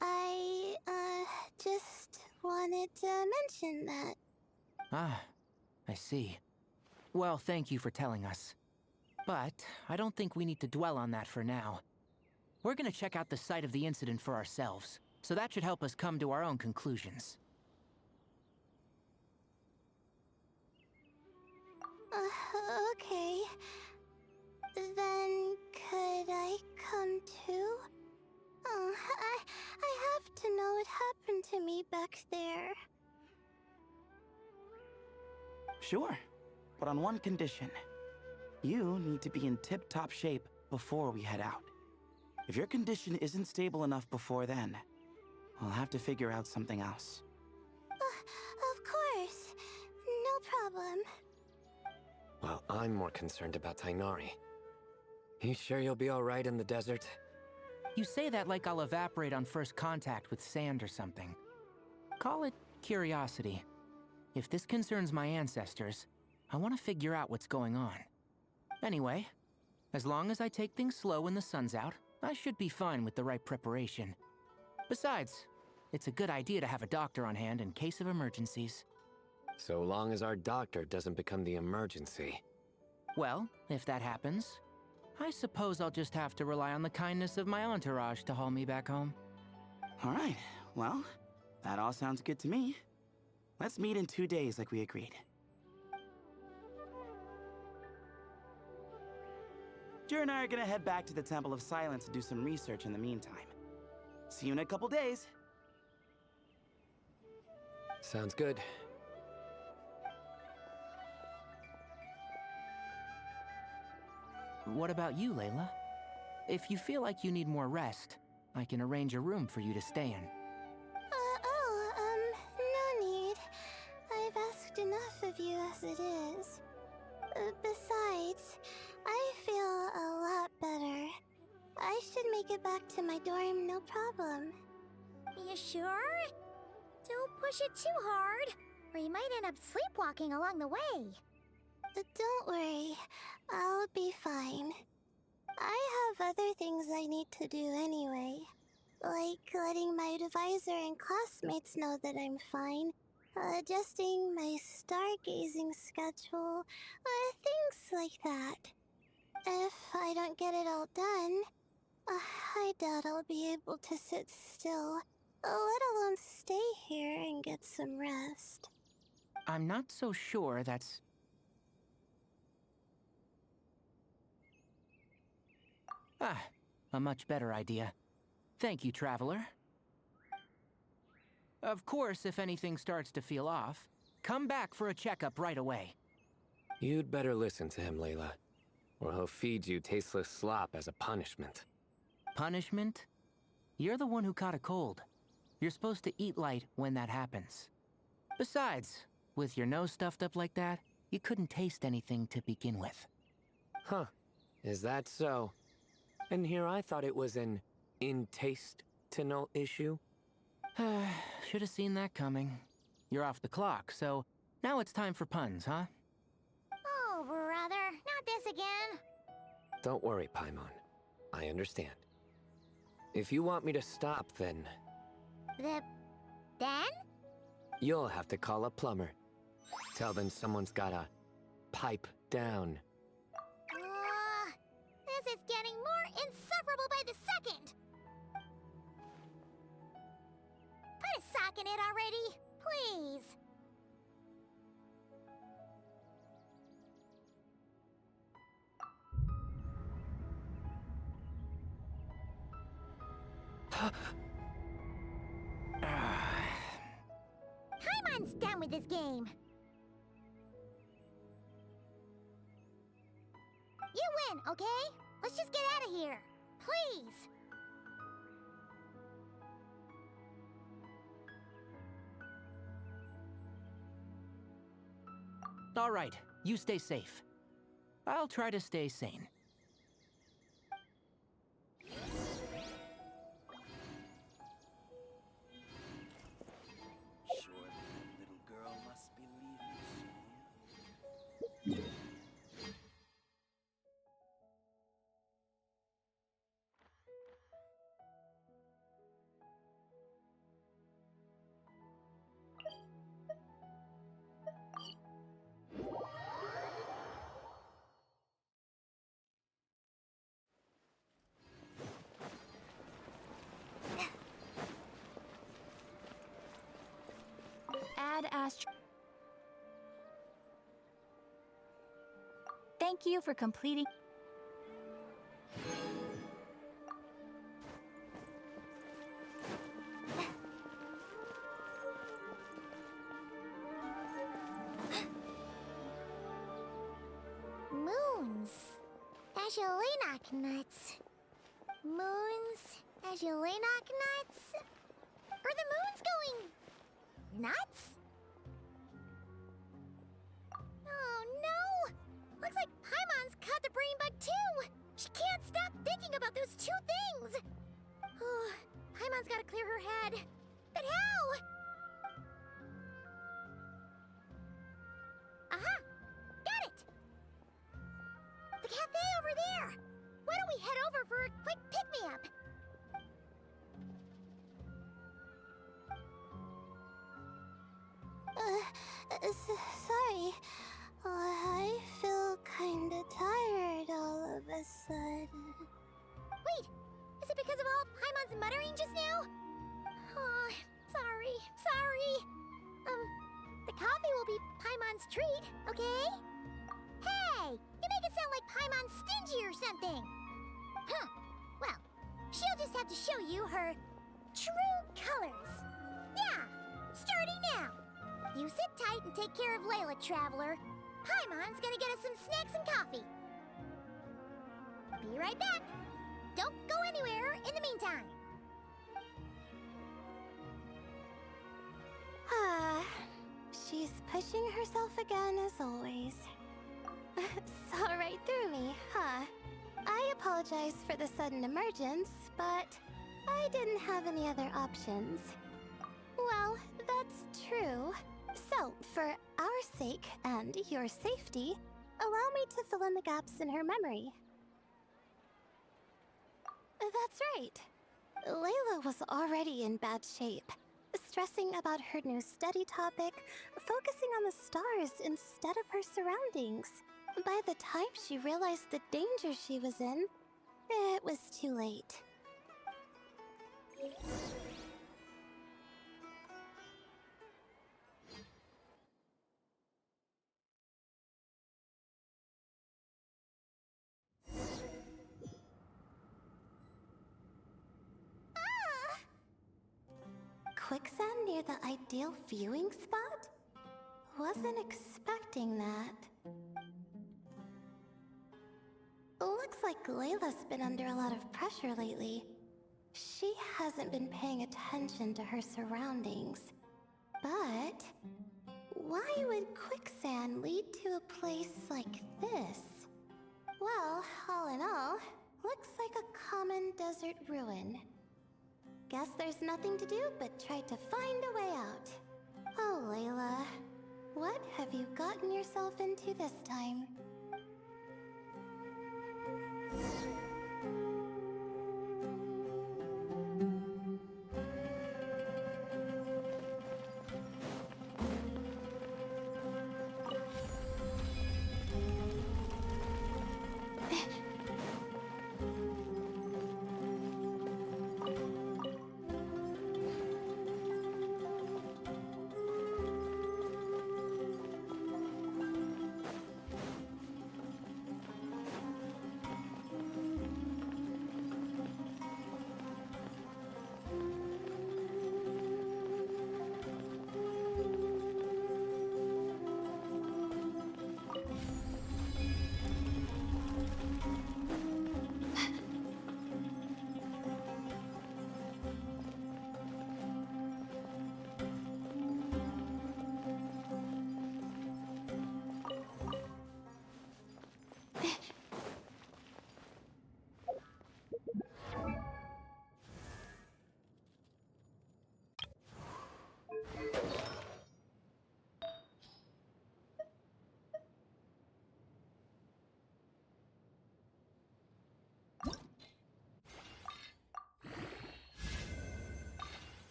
I, just wanted to mention that. Ah, I see. Well, thank you for telling us. But I don't think we need to dwell on that for now. We're gonna check out the site of the incident for ourselves, so that should help us come to our own conclusions. Okay. Then could I come too? I have to know what happened to me back there. Sure, but on one condition. You need to be in tip-top shape before we head out. If your condition isn't stable enough before then, I'll have to figure out something else. Of course. No problem. Well, I'm more concerned about Tainari. You sure you'll be alright in the desert? You say that like I'll evaporate on first contact with sand or something. Call it curiosity. If this concerns my ancestors, I want to figure out what's going on. Anyway, as long as I take things slow when the sun's out, I should be fine with the right preparation. Besides, it's a good idea to have a doctor on hand in case of emergencies. So long as our doctor doesn't become the emergency. Well, if that happens, I suppose I'll just have to rely on the kindness of my entourage to haul me back home. Alright, well, that all sounds good to me. Let's meet in 2 days like we agreed. Jer and I are gonna head back to the Temple of Silence to do some research in the meantime. See you in a couple days. Sounds good. What about you, Layla? If you feel like you need more rest, I can arrange a room for you to stay in. No need. I've asked enough of you as it is. Besides, I feel a lot better. I should make it back to my dorm, no problem. You sure? Don't push it too hard, or you might end up sleepwalking along the way. Don't worry, I'll be fine. I have other things I need to do anyway. Like letting my advisor and classmates know that I'm fine, adjusting my stargazing schedule, things like that. If I don't get it all done, I doubt I'll be able to sit still, let alone stay here and get some rest. I'm not so sure that's... Ah, a much better idea. Thank you, Traveler. Of course, if anything starts to feel off, come back for a checkup right away. You'd better listen to him, Layla, or he'll feed you tasteless slop as a punishment. Punishment? You're the one who caught a cold. You're supposed to eat light when that happens. Besides, with your nose stuffed up like that, you couldn't taste anything to begin with. Huh. Is that so? And here I thought it was an intestinal issue. Should have seen that coming. You're off the clock, so now it's time for puns, huh? Oh, brother, not this again. Don't worry, Paimon. I understand. If you want me to stop, then Then? you'll have to call a plumber. Tell them someone's gotta pipe down. This is getting more insufferable by the second. Put a sock in it already, please. Paimon's done with this game. You win, okay? Let's just get out of here. Please. All right, you stay safe. I'll try to stay sane. Sure, that little girl must be leaving soon. Add Astro. Thank you for completing. Moons. As you Lenok nuts. Moons. As you Lenok nuts. Are the moons going nuts? Oh no! Looks like Paimon's caught the brain bug too! She can't stop thinking about those two things! Oh, Paimon's gotta clear her head. But how? Aha! Got it! The cafe over there! Why don't we head over for a quick pick-me-up? Sorry. I feel kinda tired all of a sudden. Wait, is it because of all Paimon's muttering just now? Oh, sorry. The coffee will be Paimon's treat, okay? Hey, you make it sound like Paimon's stingy or something. Huh, well, she'll just have to show you her true colors. Yeah, starting now. You sit tight and take care of Layla, Traveler. Paimon's gonna get us some snacks and coffee. Be right back. Don't go anywhere in the meantime. She's pushing herself again as always. Saw right through me, huh? I apologize for the sudden emergence, but I didn't have any other options. Well, that's true. So, for our sake and your safety, allow me to fill in the gaps in her memory. That's right. Layla was already in bad shape, stressing about her new study topic, focusing on the stars instead of her surroundings. By the time she realized the danger she was in, it was too late. quicksand near the ideal viewing spot? Wasn't expecting that. Looks like Layla's been under a lot of pressure lately. She hasn't been paying attention to her surroundings. But why would quicksand lead to a place like this? Well, all in all, looks like a common desert ruin. Guess there's nothing to do but try to find a way out. Oh, Layla, what have you gotten yourself into this time?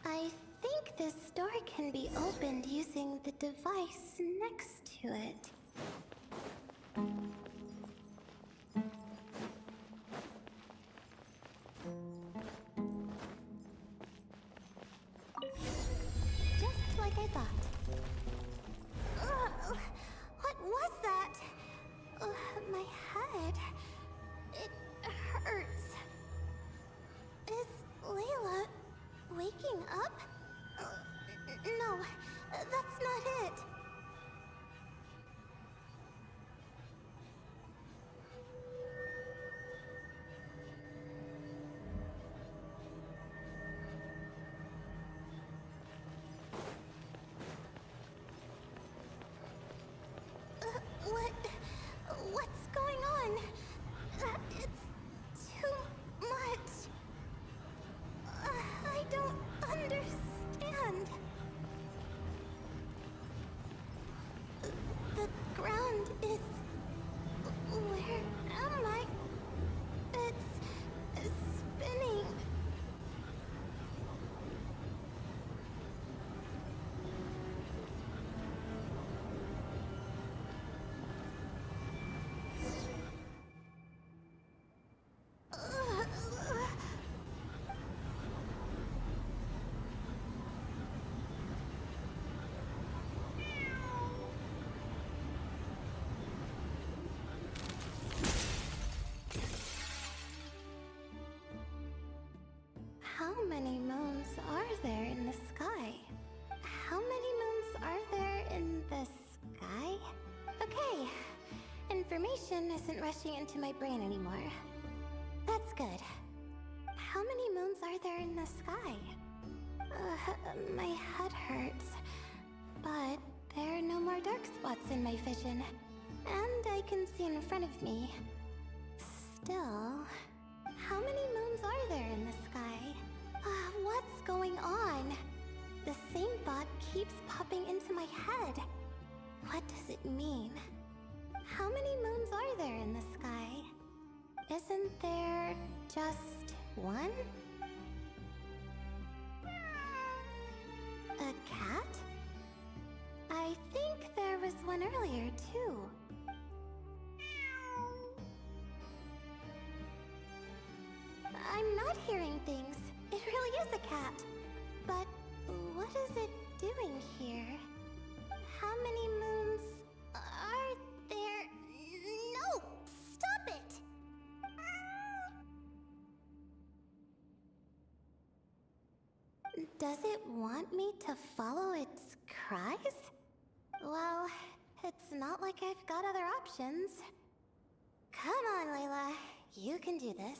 I think this door can be opened using the device next to it. Just like I thought. Ugh, what was that? My head. It hurts. Is Layla waking up? No, that's not it. What's going on? It's too much. I don't understand. The ground is... Where am I? It's spinning. How many moons are there in the sky? How many moons are there in the sky? Okay, information isn't rushing into my brain anymore. That's good. How many moons are there in the sky? My head hurts. But there are no more dark spots in my vision. And I can see in front of me. Still, How many moons are there in the sky? What's going on? The same thought keeps popping into my head. What does it mean? How many moons are there in the sky? Isn't there just one? A cat? I think there was one earlier, too. I'm not hearing things. It really is a cat. But what is it doing here? How many moons are there? No! Stop it! Does it want me to follow its cries? Well, it's not like I've got other options. Come on, Layla. You can do this.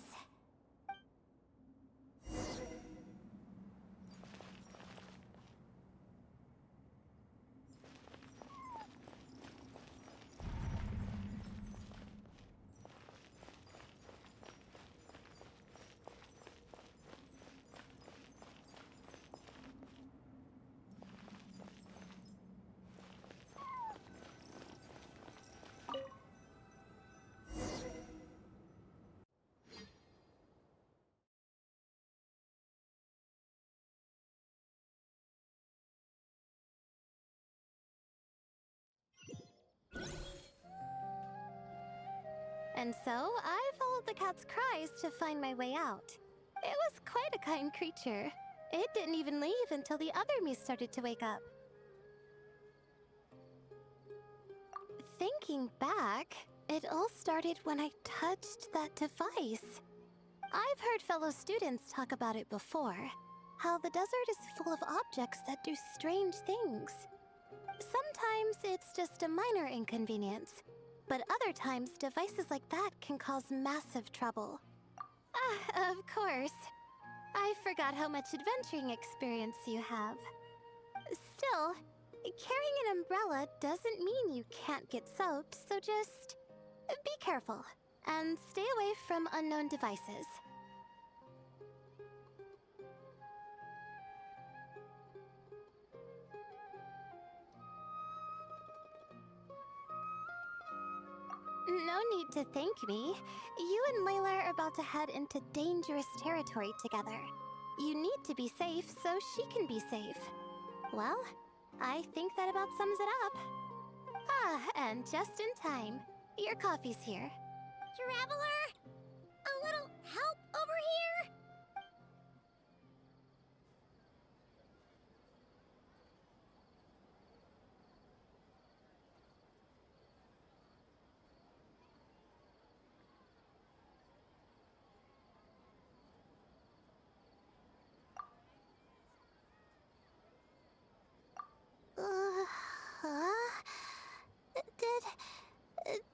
And so, I followed the cat's cries to find my way out. It was quite a kind creature. It didn't even leave until the other me started to wake up. Thinking back, it all started when I touched that device. I've heard fellow students talk about it before. How the desert is full of objects that do strange things. Sometimes it's just a minor inconvenience. But other times, devices like that can cause massive trouble. Ah, of course. I forgot how much adventuring experience you have. Still, carrying an umbrella doesn't mean you can't get soaked, so just be careful and stay away from unknown devices. No need to thank me. You and Layla are about to head into dangerous territory together. You need to be safe so she can be safe. Well, I think that about sums it up. Ah, and just in time. Your coffee's here. Traveler? A little help over here?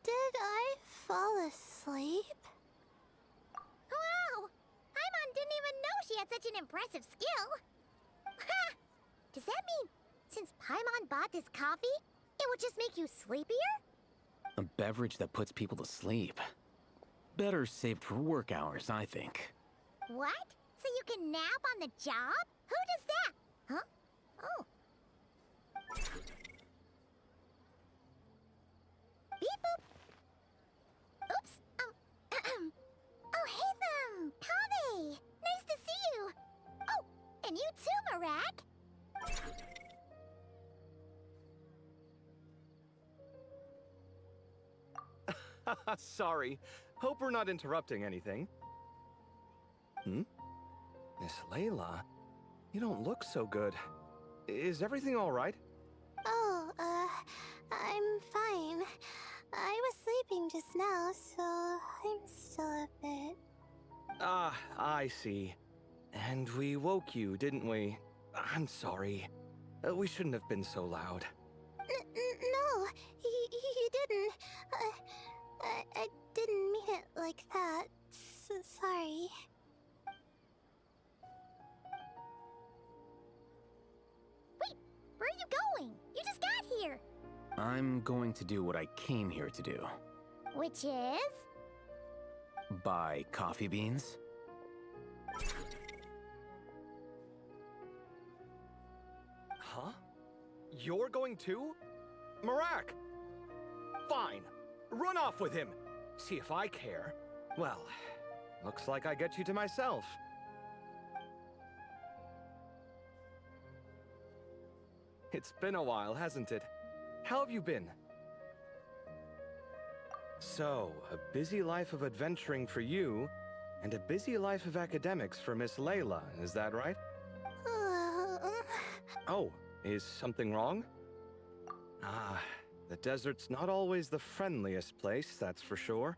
Did I fall asleep? Wow! Paimon didn't even know she had such an impressive skill. Ha! Does that mean since Paimon bought this coffee, it would just make you sleepier? A beverage that puts people to sleep. Better saved for work hours, I think. What? So you can nap on the job? Who does that? Huh? Oh. Beep boop. Oops. Oh, hey them! Kame! Nice to see you! Oh, and you too, Marak! Sorry. Hope we're not interrupting anything. Miss Layla, you don't look so good. Is everything all right? Oh, I'm fine. I was sleeping just now, so I'm still a bit... Ah, I see. And we woke you, didn't we? I'm sorry. We shouldn't have been so loud. No, you didn't. I didn't mean it like that. Sorry. Wait, where are you going? You just got here! I'm going to do what I came here to do. Which is? Buy coffee beans? Huh? You're going too? Marak! Fine. Run off with him. See if I care. Well, looks like I get you to myself. It's been a while, hasn't it? How have you been? So, a busy life of adventuring for you, and a busy life of academics for Miss Layla, is that right? Oh, is something wrong? Ah, the desert's not always the friendliest place, that's for sure.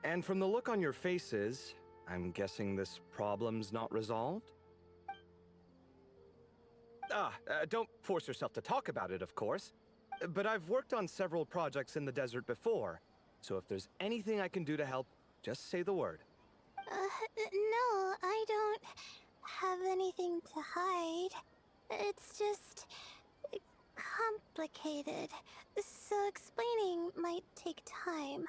And from the look on your faces, I'm guessing this problem's not resolved? Don't force yourself to talk about it, of course. But I've worked on several projects in the desert before, so if there's anything I can do to help, just say the word. No, I don't have anything to hide. It's just complicated, so explaining might take time.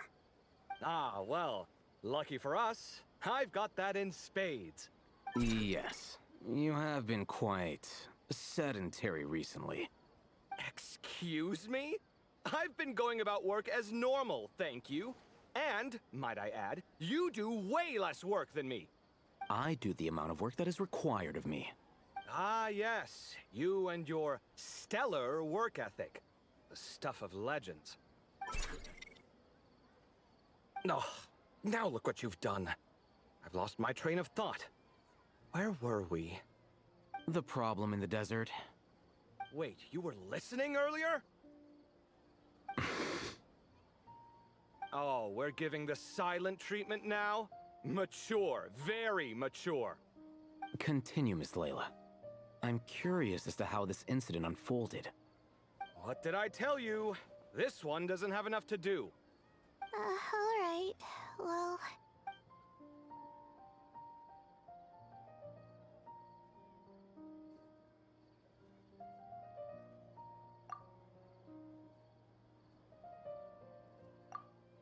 Ah, well, lucky for us, I've got that in spades. Yes, you have been quite sedentary recently. Excuse me? I've been going about work as normal, thank you. And, might I add, you do way less work than me. I do the amount of work that is required of me. Ah, yes, you and your stellar work ethic. The stuff of legends. No, now look what you've done. I've lost my train of thought. Where were we? The problem in the desert. Wait, you were listening earlier? Oh, we're giving the silent treatment now? Mature, very mature. Continue, Miss Layla. I'm curious as to how this incident unfolded. What did I tell you? This one doesn't have enough to do. Alright. Well...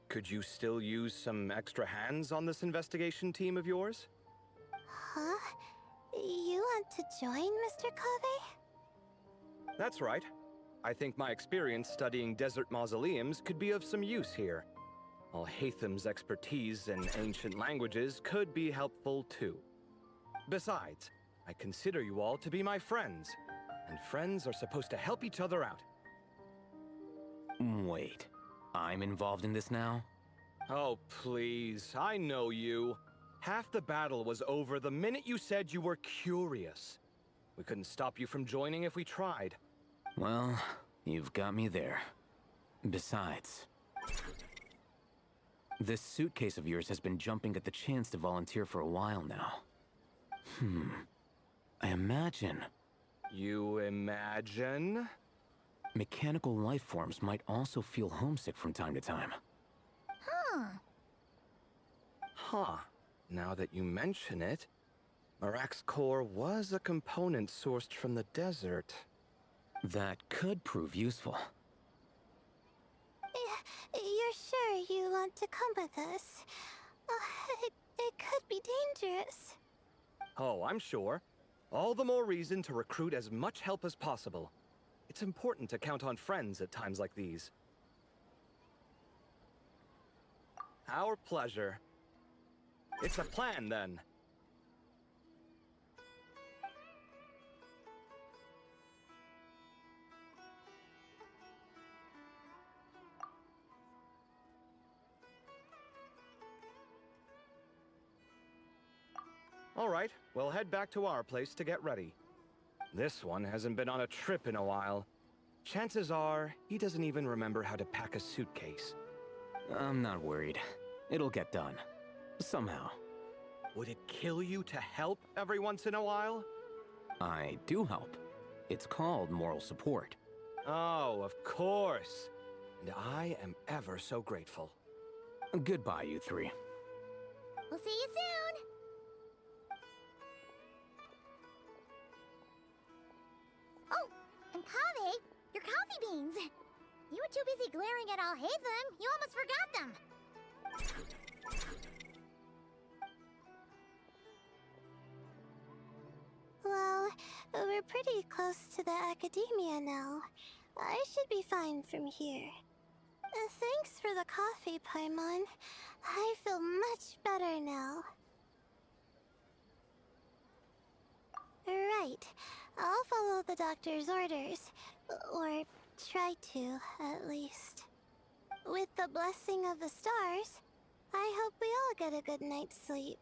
Could you still use some extra hands on this investigation team of yours? Huh? You want to join, Mr. Kave? That's right. I think my experience studying desert mausoleums could be of some use here. While Hatham's expertise in ancient languages could be helpful too. Besides, I consider you all to be my friends, and friends are supposed to help each other out. Wait, I'm involved in this now? Oh, please, I know you. Half the battle was over the minute you said you were curious. We couldn't stop you from joining if we tried. Well, you've got me there. Besides, this suitcase of yours has been jumping at the chance to volunteer for a while now. I imagine... You imagine? Mechanical life forms might also feel homesick from time to time. Huh. Now that you mention it, Marak's core was a component sourced from the desert. That could prove useful. You're sure you want to come with us? It could be dangerous. Oh, I'm sure. All the more reason to recruit as much help as possible. It's important to count on friends at times like these. Our pleasure. It's a plan, then. All right, we'll head back to our place to get ready. This one hasn't been on a trip in a while. Chances are, he doesn't even remember how to pack a suitcase. I'm not worried. It'll get done. Somehow. Would it kill you to help every once in a while? I do help. It's called moral support. Oh, of course. And I am ever so grateful. Goodbye, you three. We'll see you soon! Oh, and Kave, your coffee beans! You were too busy glaring at all Hatham, you almost forgot them! Well, we're pretty close to the academia now. I should be fine from here. Thanks for the coffee, Paimon. I feel much better now. Right. I'll follow the doctor's orders. Or try to, at least. With the blessing of the stars, I hope we all get a good night's sleep.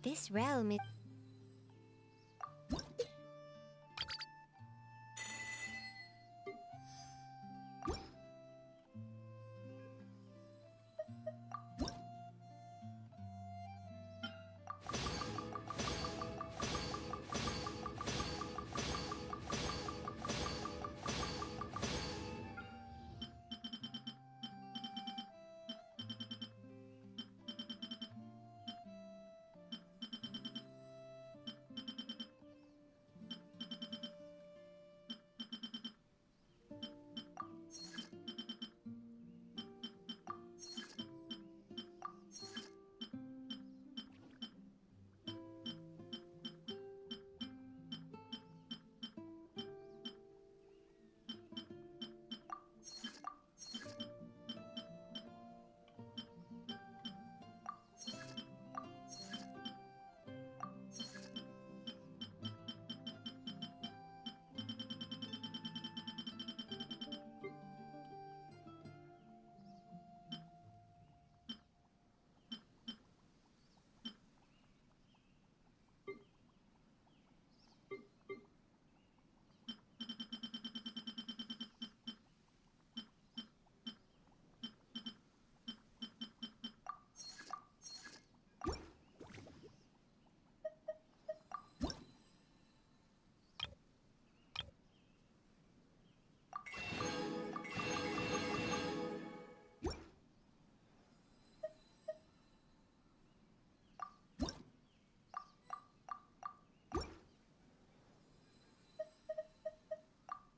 This realm is...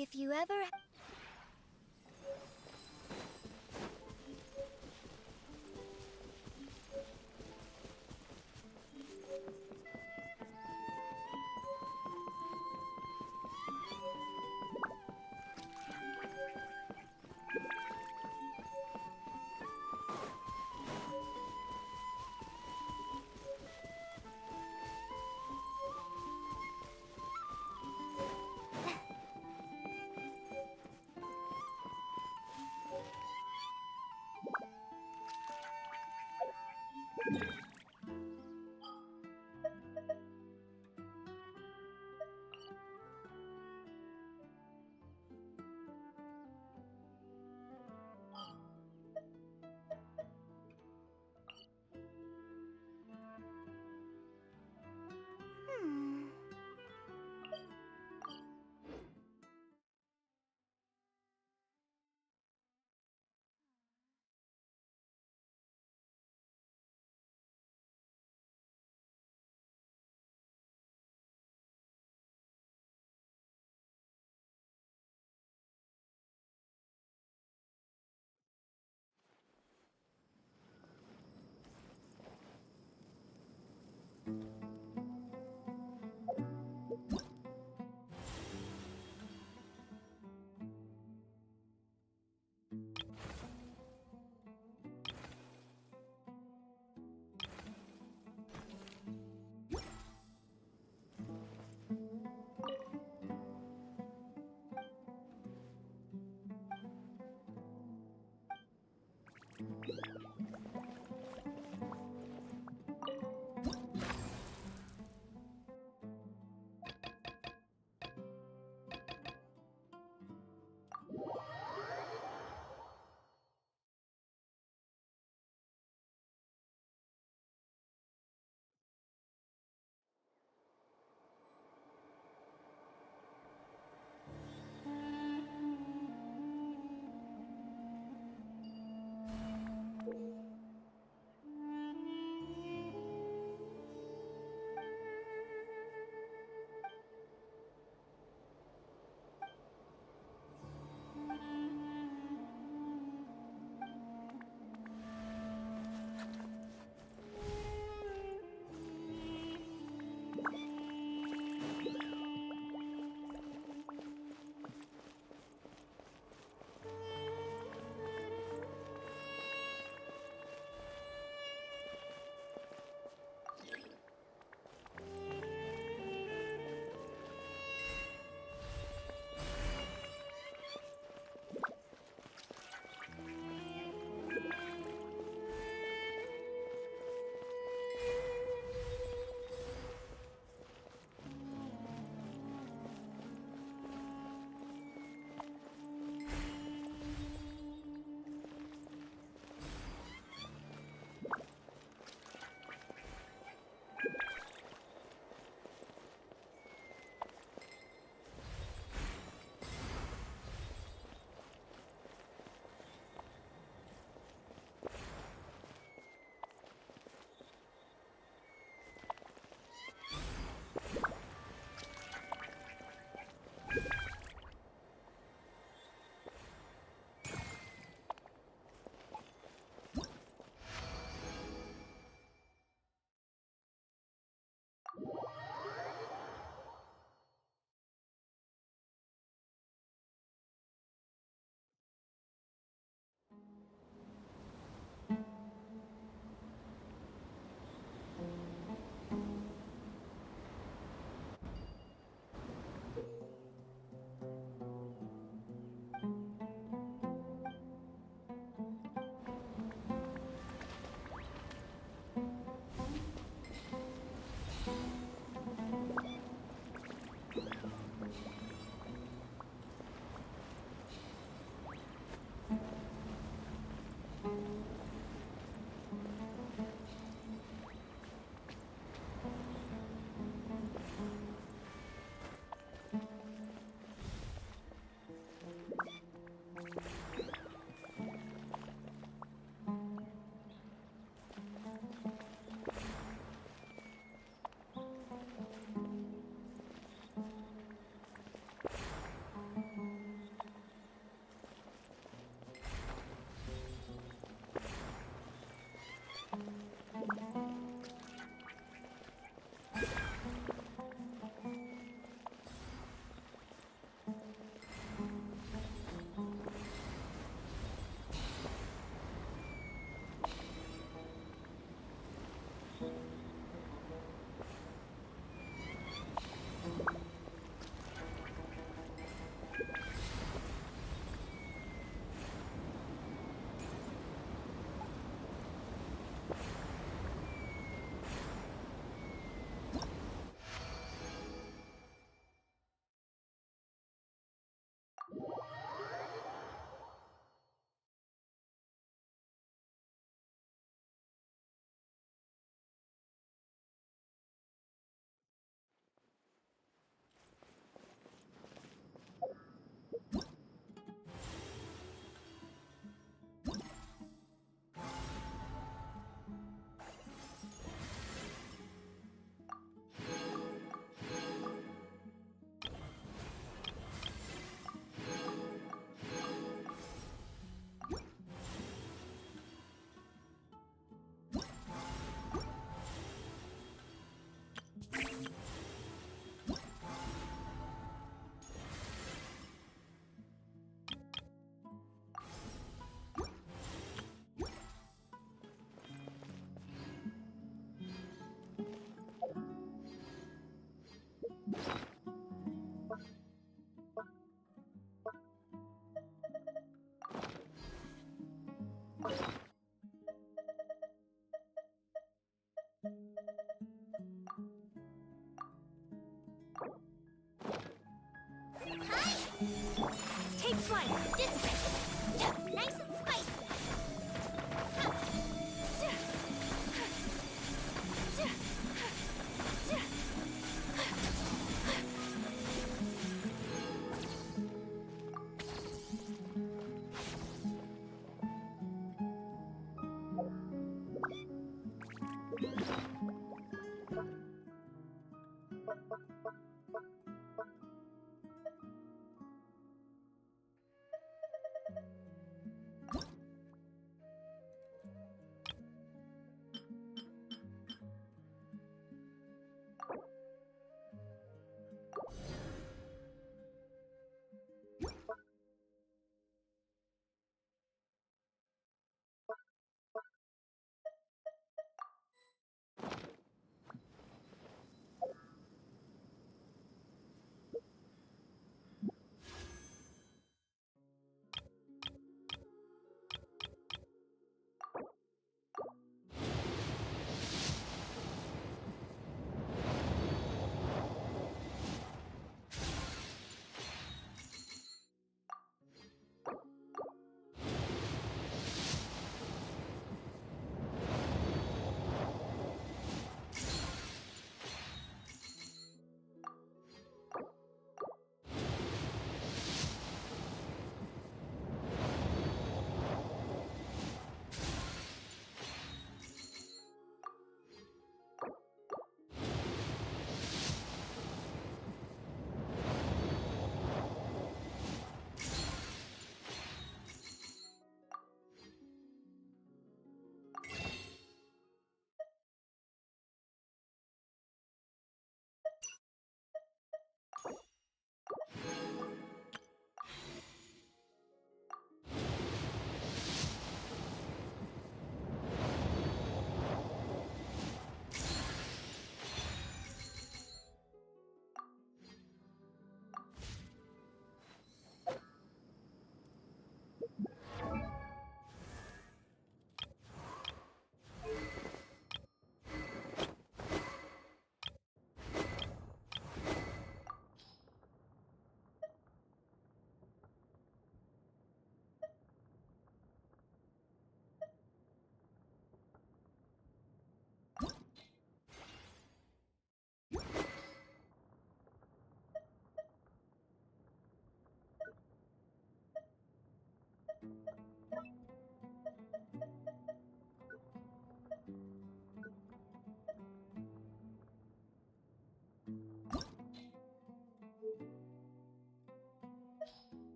If you ever...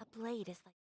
A blade is like